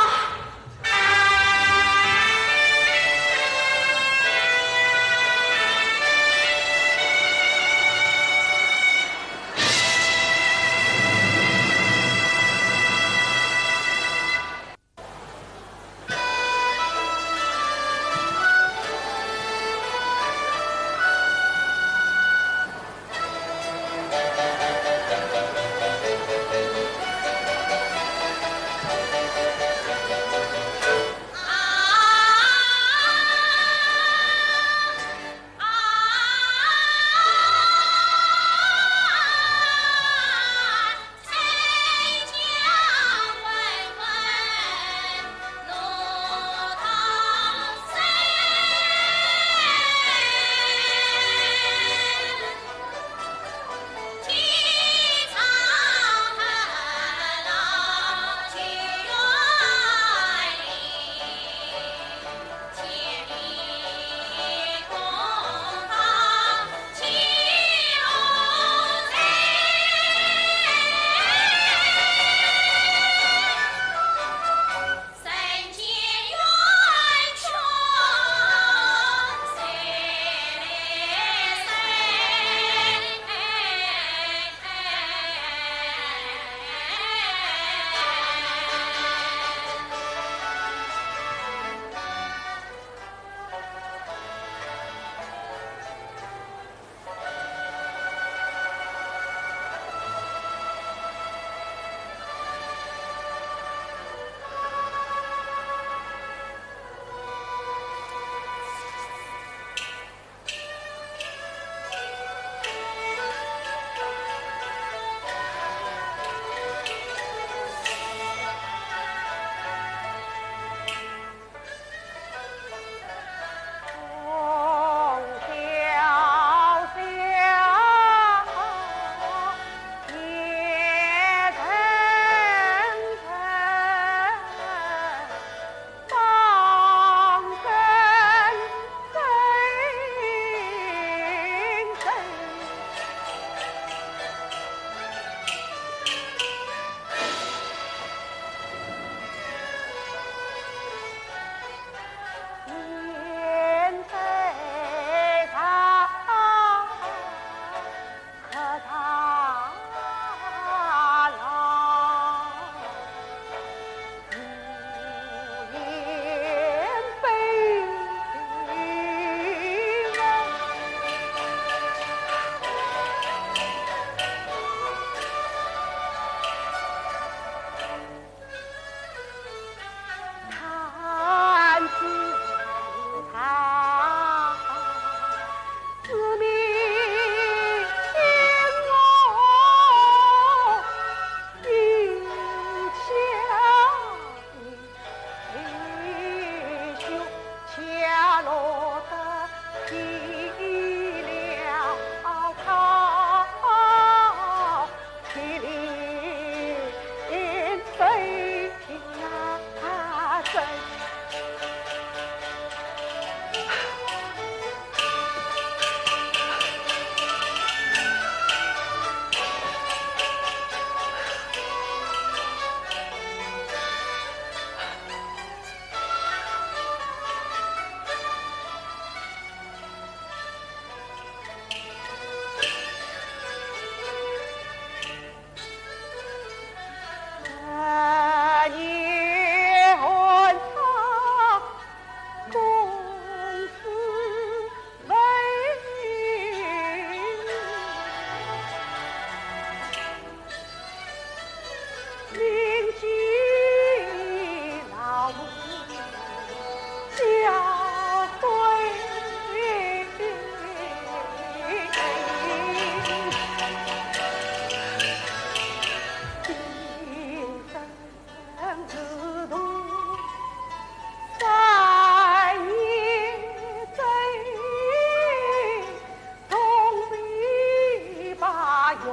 Speaker 2: 用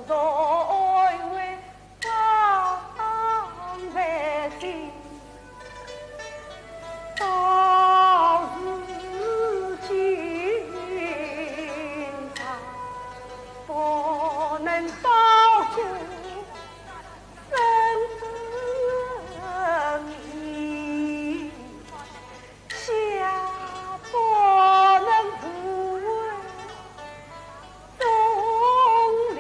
Speaker 2: 在为方百姓，到如今他不能保住生命，下不能不为东篱。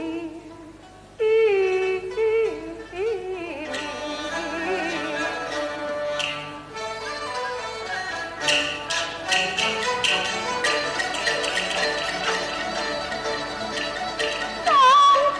Speaker 2: 当时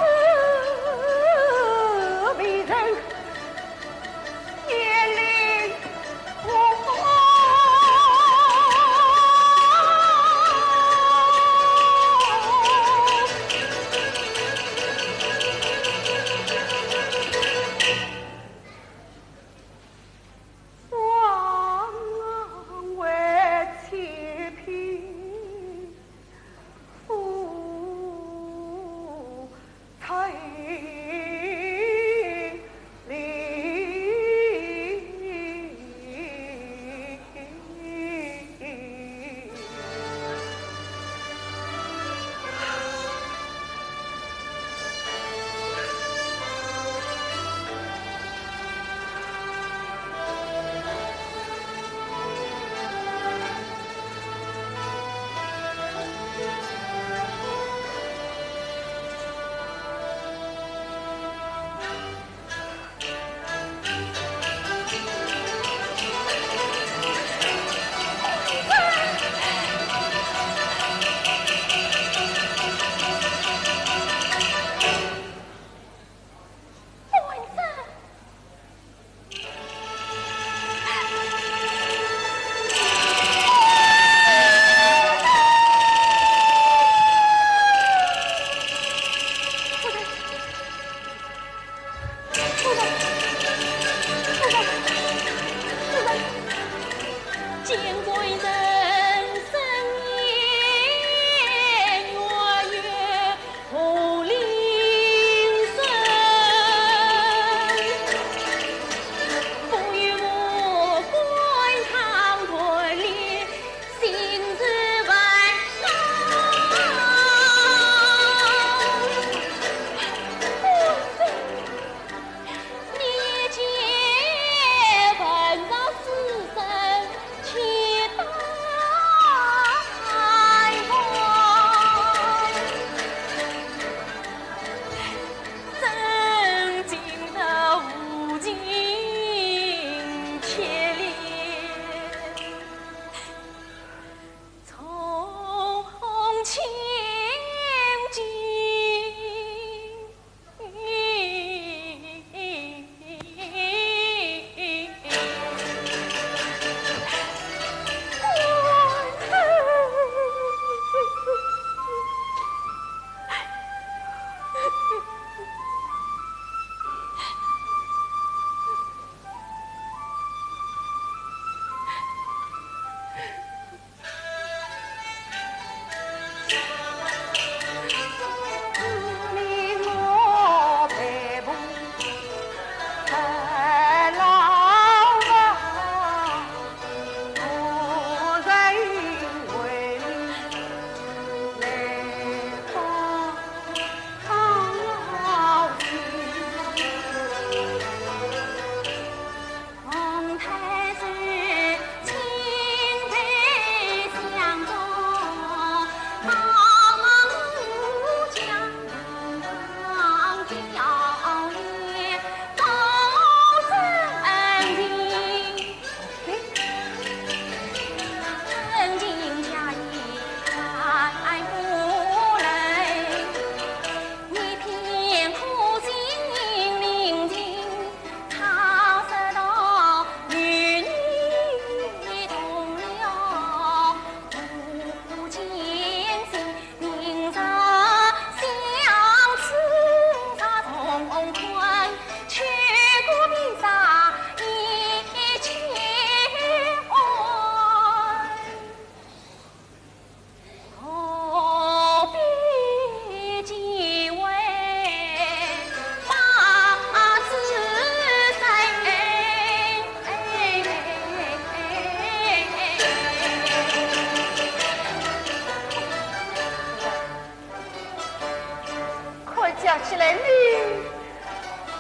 Speaker 2: 来你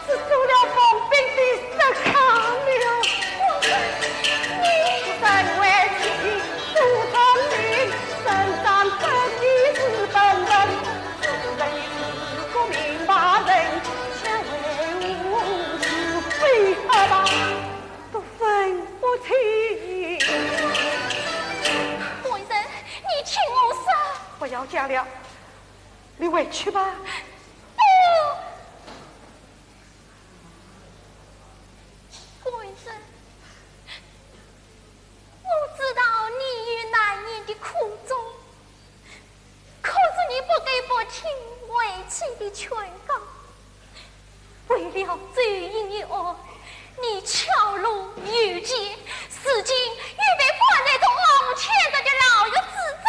Speaker 2: 是做了防兵的石抗了。你身为妻，杜成林，身上真的是本人，自认是个明白人，却为我是非而吧，不分不清。
Speaker 1: 夫人，你听我说，
Speaker 2: 不要讲了，你回去吧。
Speaker 1: 夫人，我知道你与男人的苦衷，可是你不给不听为妻的劝告，为了这一爱，你巧露欲结，如今预备放在这昂天着的牢狱之中，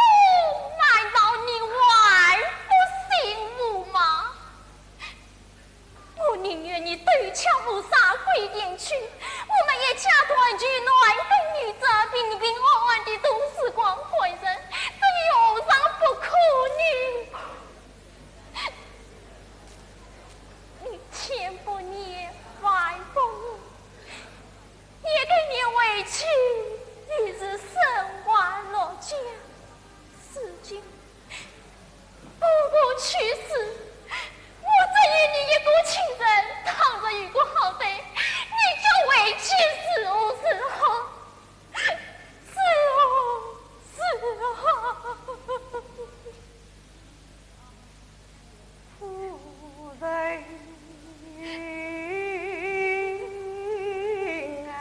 Speaker 1: 难道你还不醒目吗？我宁愿你对枪不杀归点去，我们也家团聚暖跟女者平平安安的度时光，夫人，这有啥不可呢？你千不念万不误，也给你委屈，你是身怀落家，如今不顾去世，我只与你一个亲人，倘若有个好歹，你就委屈是我是我，是我是我。
Speaker 2: 夫人啊，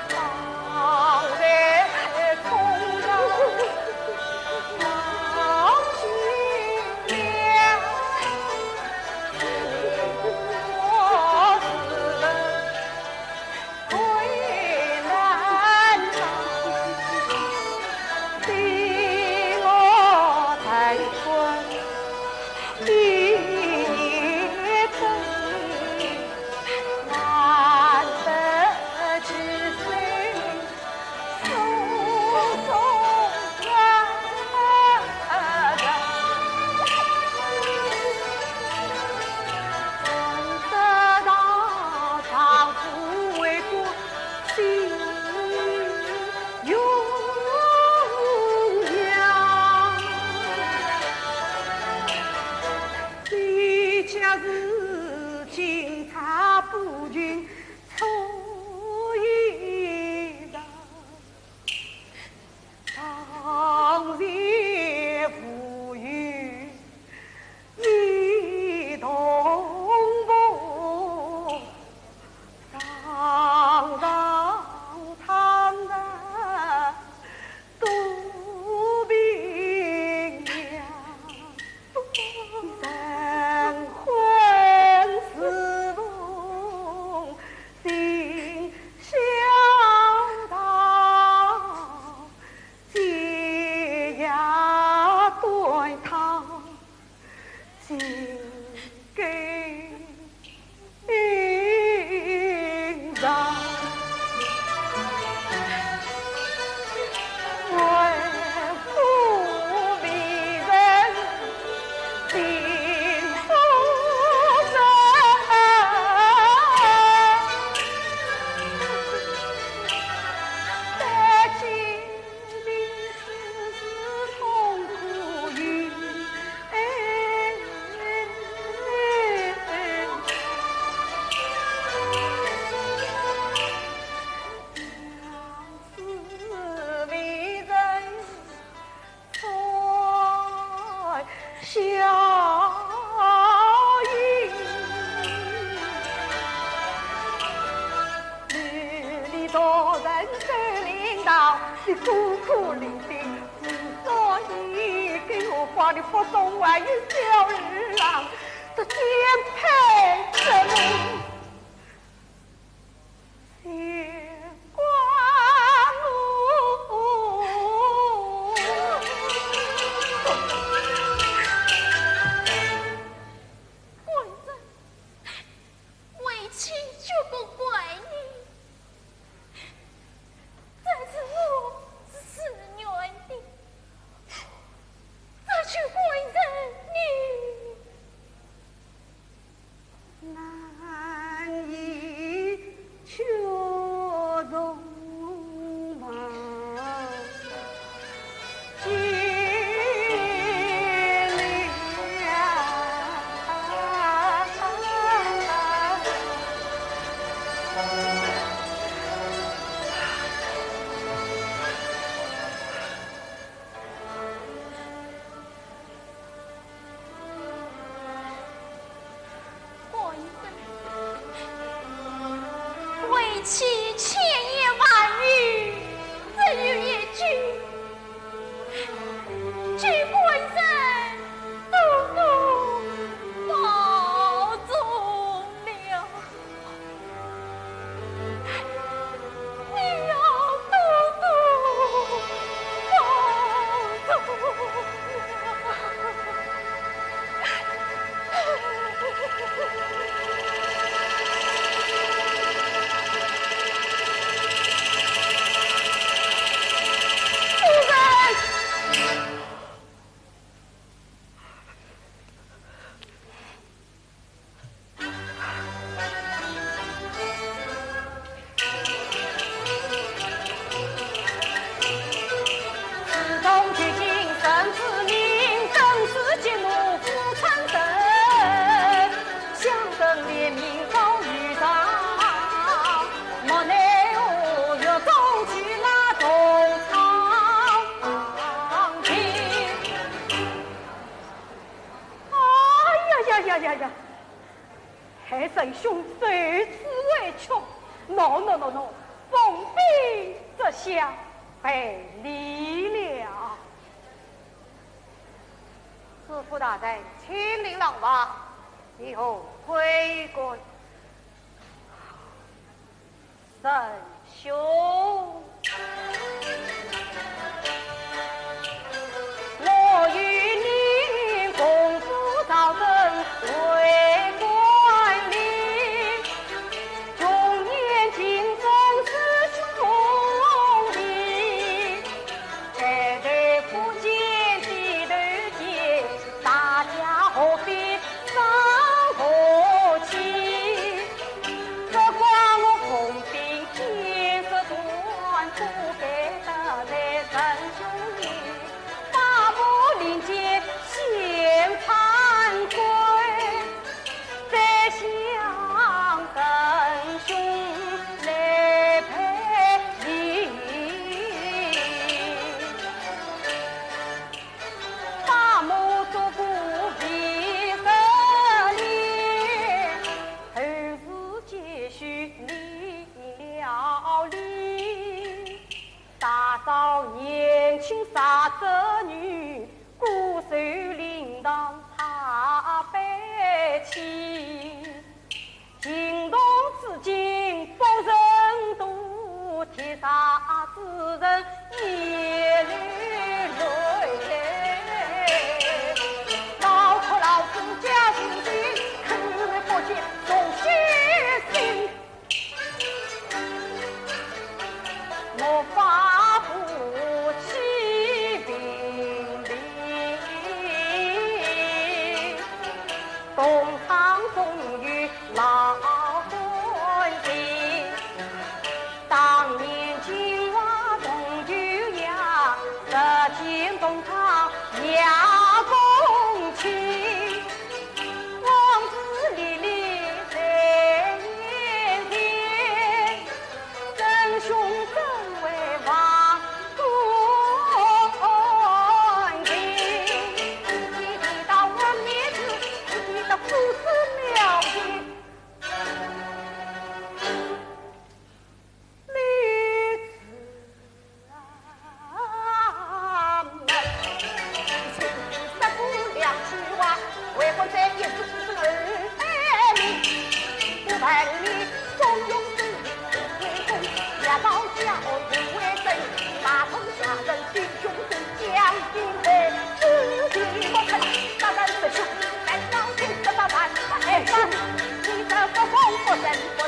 Speaker 2: 当然从容老去了，我是为难他，逼我再婚，一夜真难得知岁，匆匆得到丈夫为国心永扬。你家是警察步军出一场，当然不与你同步，上上堂然度明了，人婚似梦，心相讨，解压对他心给让。为父迷人，幸福人，但今你只是痛苦于是为人才效应，你做人真领导，你孤苦伶仃，之所以给我挂的不中外与小日郎，这颠沛之路。牵挂我，
Speaker 1: 夫人，为妻绝不怪你。
Speaker 2: 神兄受此委屈，no，奉逼这下被离了。师傅大人，请领老王，以后回归。神兄，我与你共赴朝政为官吏，中年情总是兄弟，这对夫妻地对结，大家何必伤和气？何况我同病天色短，不给得罪神兄弟，大步临街献惭愧，再向神兄来赔礼，把母做过必分离，后事继续离了离，大嫂年轻杀子女，孤守铃铛怕背弃，惊动至今风尘多，天杀之人眼泪老可老子家自己，看来不见总血心，我发不起兵力，东厂终于老婚地，当年青蛙东九呀，这进东厂压公卿，王子历历在眼前，真兄真为王冠军，你提到我面子，你的父子了结。为何在一时之中而命？不盼你中庸之理为公，也到家后不为真，大同下人弟兄尊将军会，自己不肯，大人是兄，难道听得到万万万？你这个疯不认得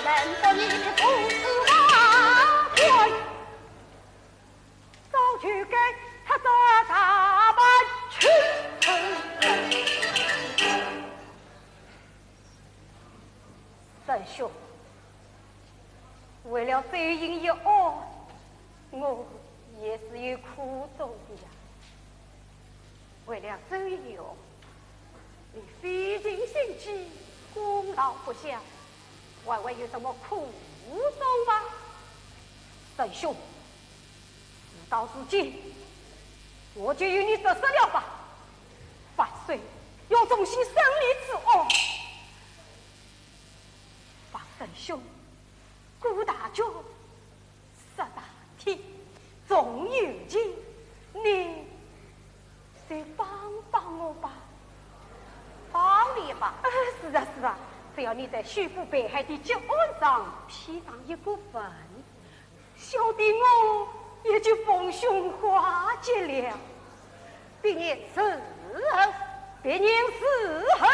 Speaker 2: 你的父子王贵，早去给他这大板去。神兄，为了罪人一案，我也是有苦衷的呀。为了周游，你费尽心机，功劳不详，还会有什么苦衷吗？神兄，事到如今，我就与你折射了吧。万岁，要重新审理此案。王神兄，顾大舅，十大体，总有情，你再帮帮我吧。帮你吧。是啊是啊，只要你在徐府北海的结案上披上一股粉，小弟我也就逢凶化吉了。别念伺候，别念伺候。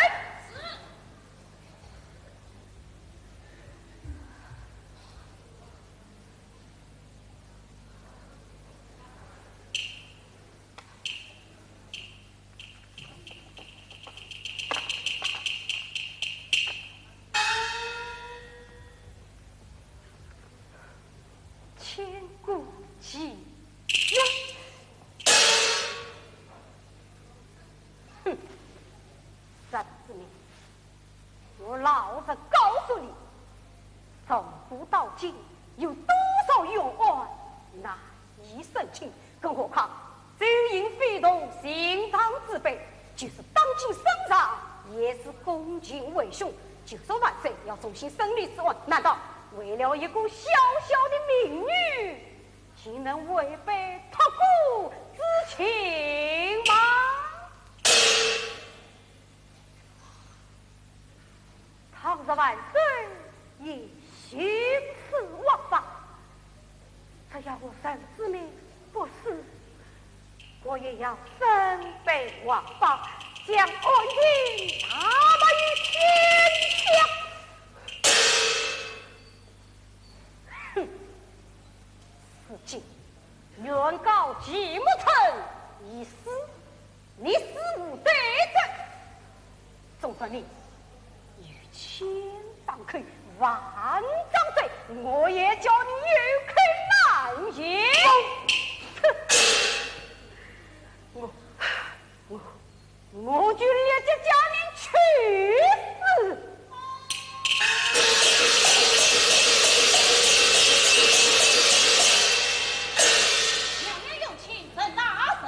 Speaker 2: 千古奇冤，哼！这次你，我老子告诉你，从古到今有多少冤案难以审清，更何况周营非同寻常之辈，就是当今圣上也是恭敬为兄，就说万岁要重新审理此案，难道为了一个小小的民女，竟能违背托孤之情吗？倘若万岁以行此枉法，只要我沈子明不死，我也要身被枉法，将恩情大白于天下。哼！此计原告季木成已死，你死无对证，纵算你与千当可以万张罪，我也叫你有口难言。我就立即将你处死。
Speaker 4: 娘娘有请沈大手。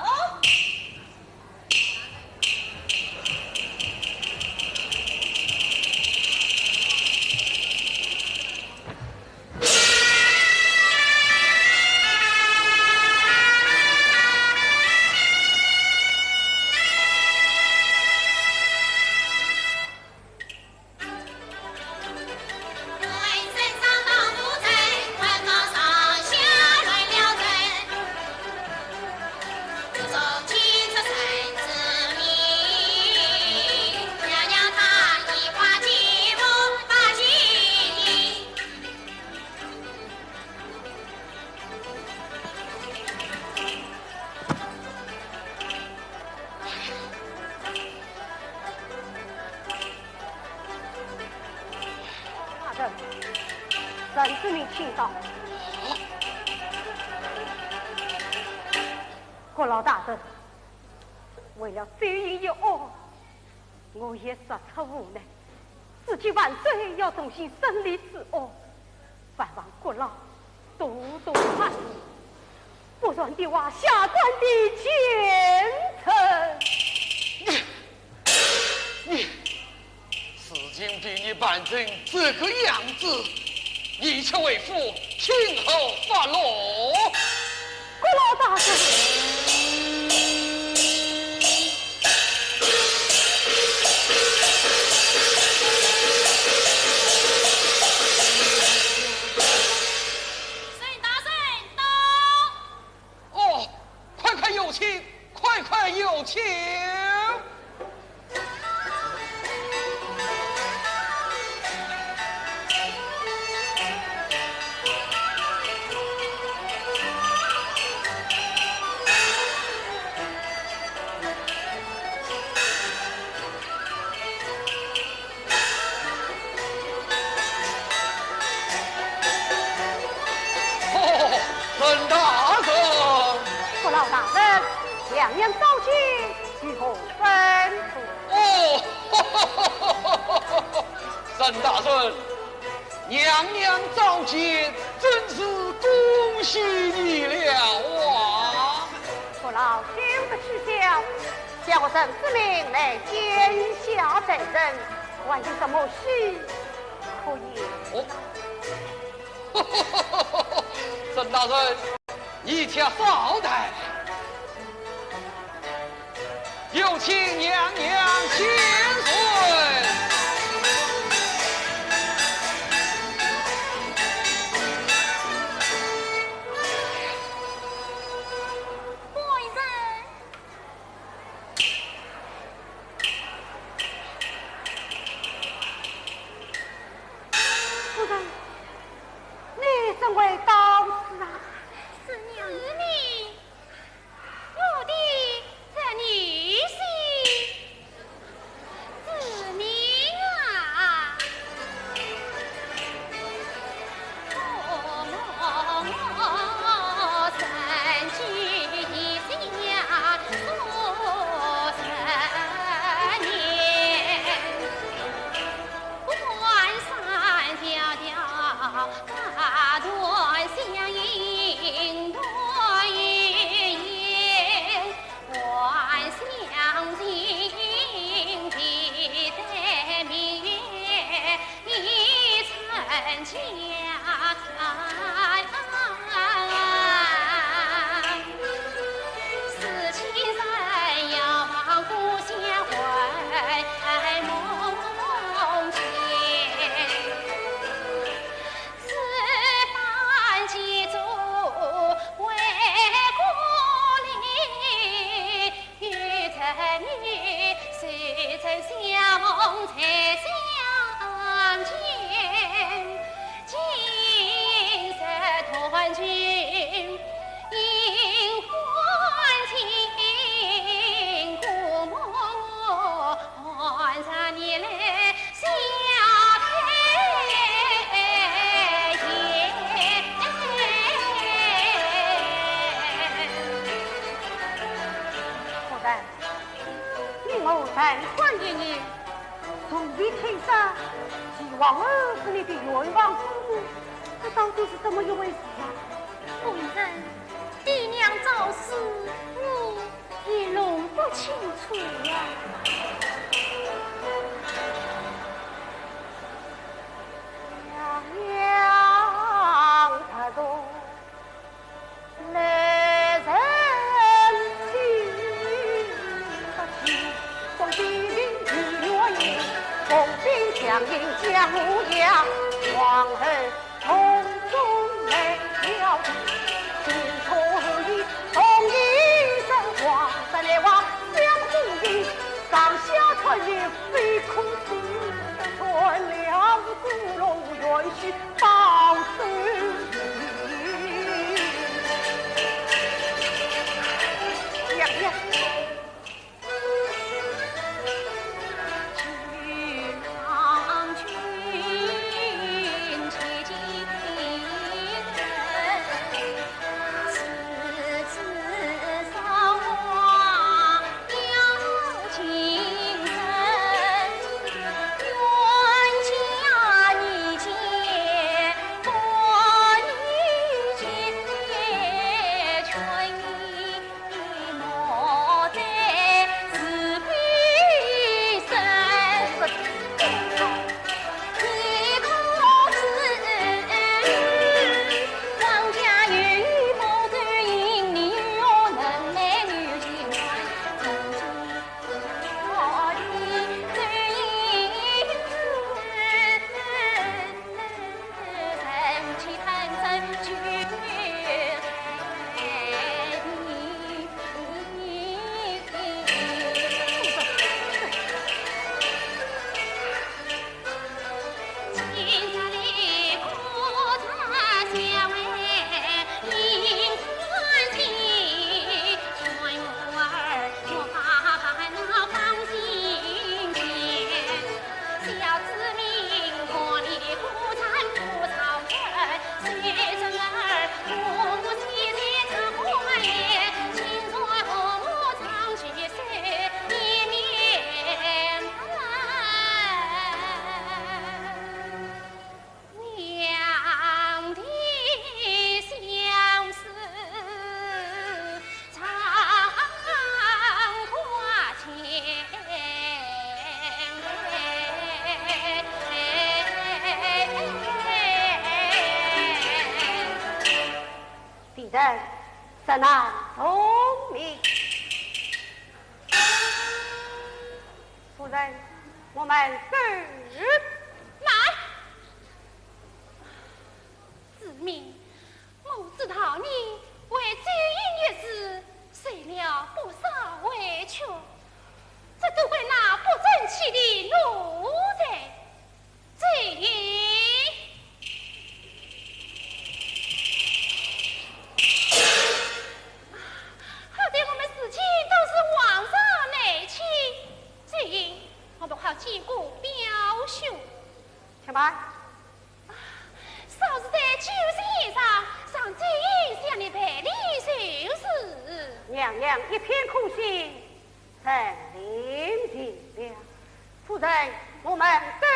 Speaker 2: 沈子明请到。国老大人，为了追忆一案，我也实出无奈。自己万岁要重新审理此案，万望国老多多宽容，不然的话，下官的前程。
Speaker 6: 事情比你办成这个样子，一切为父，请后发落。
Speaker 2: 国老大人。
Speaker 6: 快有请！沈大人，
Speaker 2: 国老大人，娘娘召见，如何吩咐？
Speaker 6: 沈大人，娘娘召见，真是恭喜你了啊！
Speaker 2: 国老休得取笑，叫沈子明来见下本人，还有什么事可以？
Speaker 6: 沈大人，你且稍待，有请娘娘千岁。
Speaker 2: 夫人，你怎会到此啊？
Speaker 1: 是你，我的这女婿。
Speaker 2: 三官爷爷，从未听说，希望儿是你的愿望之物，这到底是怎么一回事啊？
Speaker 1: 夫人，爹娘早死，我也弄不清楚啊。
Speaker 2: 娘娘她中来人心不齐，从地名与我言，奉兵相迎将无恙，皇儿从中来了，心错意同一声皇上来往相互依，上下穿越非空心。传了古龙元须报仇娘娘，
Speaker 1: 去郎君切记此次扫花要情深。
Speaker 2: 人实乃聪明。夫人，我们走。
Speaker 1: 来，子明，我知道你为这一日子受了不少委屈，这都为那不争气的奴才。这好歹我们事情都是皇上内亲，这因我不好见过表兄。
Speaker 2: 且慢，
Speaker 1: 少是在酒席上上这一向的赔礼受事。
Speaker 2: 娘娘一片苦心，才领尽了。夫人，我们走。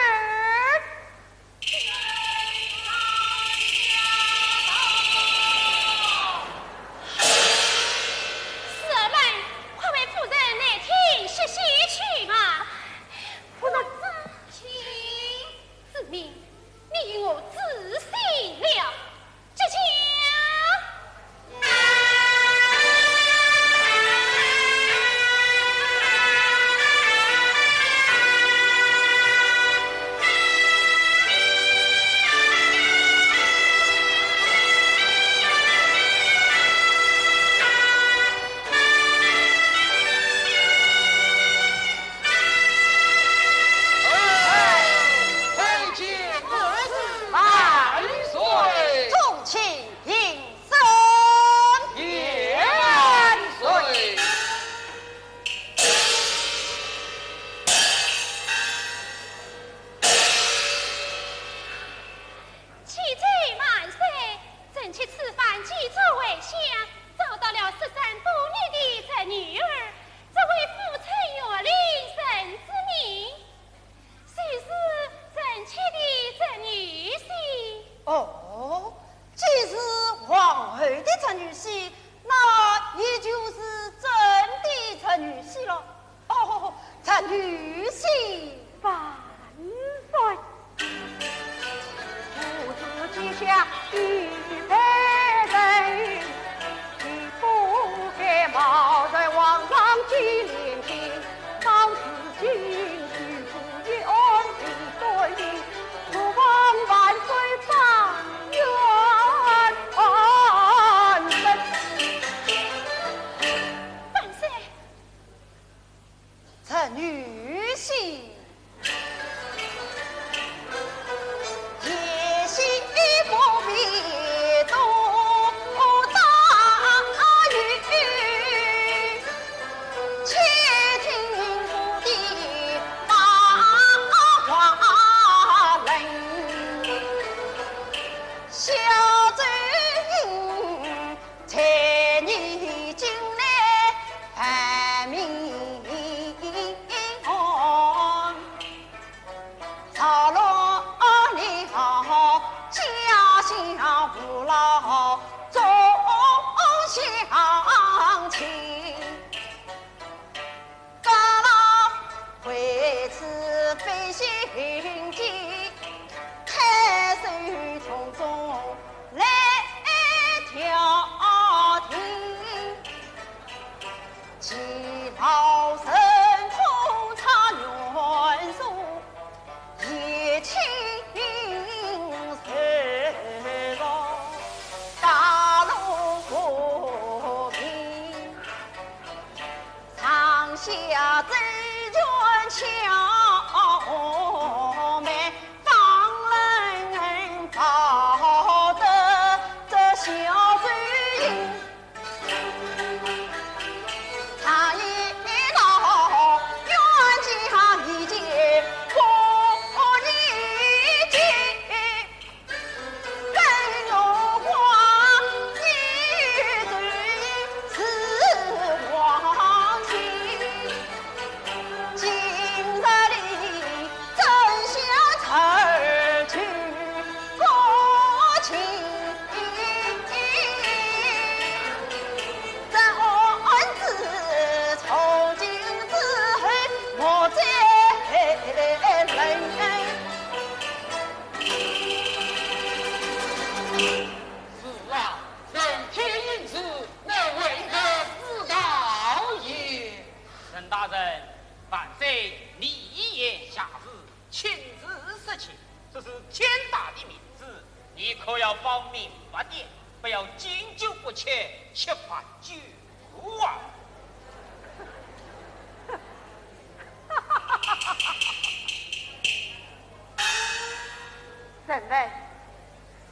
Speaker 1: 侍们，快为夫人内听歇息去吧。
Speaker 2: 夫人，
Speaker 1: 请子明，你我仔细了，这请。
Speaker 2: 陈女婿，那也就是真的陈女婿了。哦，陈女婿万岁！父子结下一代人，你不该冒在皇上金莲亭，当自今许父一安平对应，祝王万岁长远安生。
Speaker 4: 万岁！
Speaker 2: 陈女婿。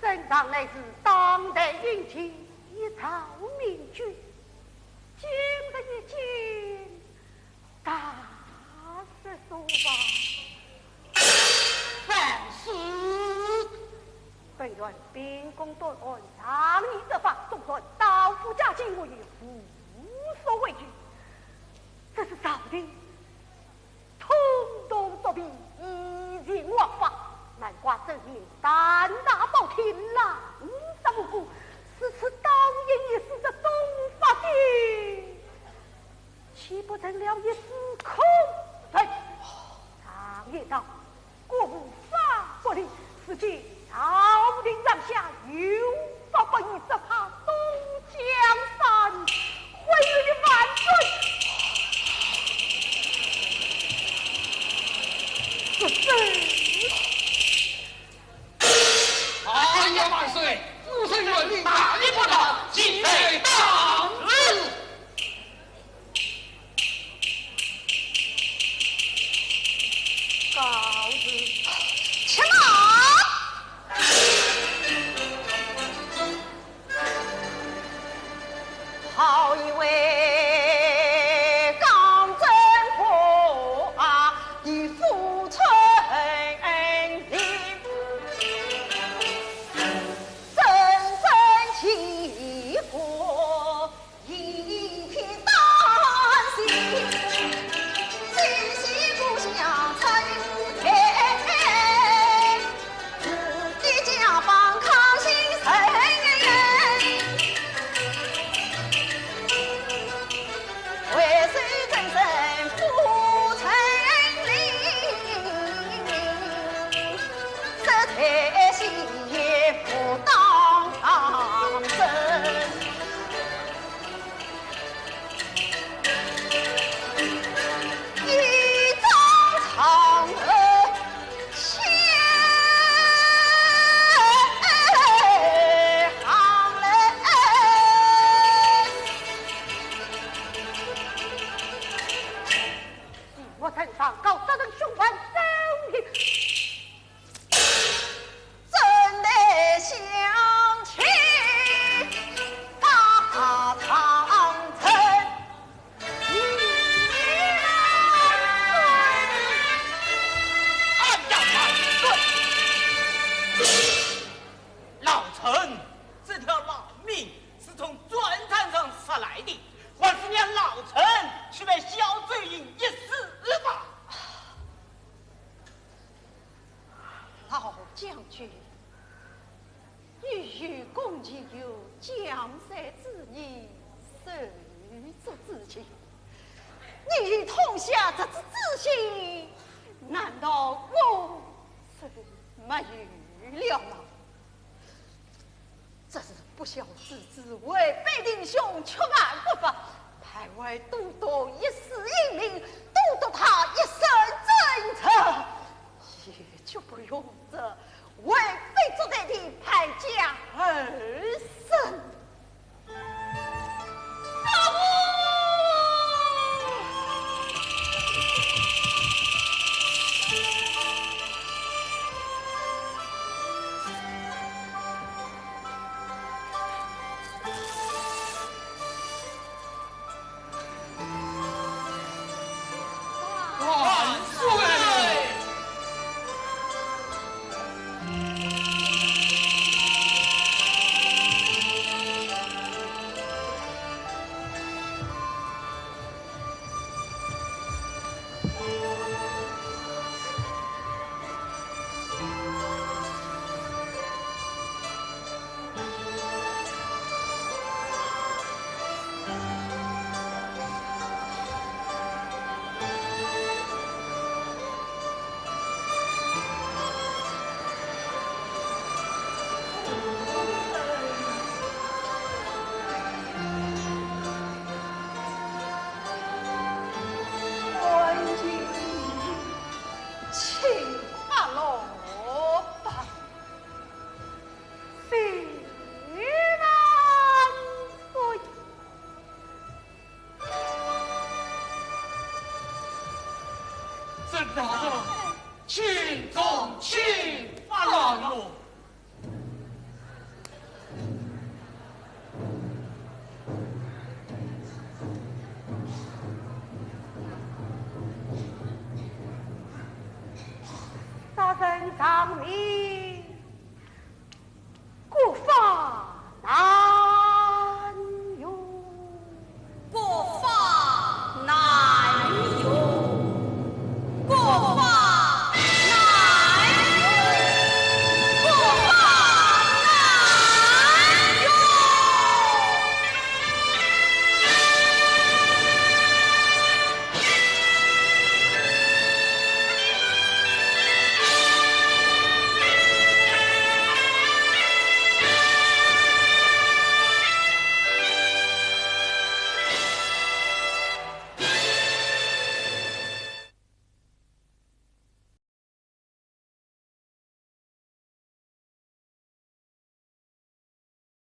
Speaker 2: 圣上乃是当代运气，一朝明君，今日一见，大失所望。
Speaker 6: 凡事
Speaker 2: 本院秉公断案，上议执法，总算到府家境，我也无所畏惧。这是朝廷通通作弊，以情枉法。难怪这年胆大包天狼，杀无辜，是此当年也是这东法的，岂不成了一丝空对？常言道，国无法不立，此际朝廷上下有法不依，只怕东江山毁于万岁！这是。
Speaker 6: 哎呀，万岁！父亲愿令大逆不道，今非当日。
Speaker 2: 告辞，且慢。好一位刚正不阿的父亲。
Speaker 5: 成，去为小罪人一死吧。
Speaker 2: 老将军，与公瑾有江山之意，手足之情，你与痛下这次之心，难道我是没预料吗？这是不孝之子，为背弟兄出卖不法，派外都督一时英明，都督他一生政策，也就不用这为非作歹的派将而生。
Speaker 6: 万岁！
Speaker 5: 群众请发落。
Speaker 2: 大圣长明。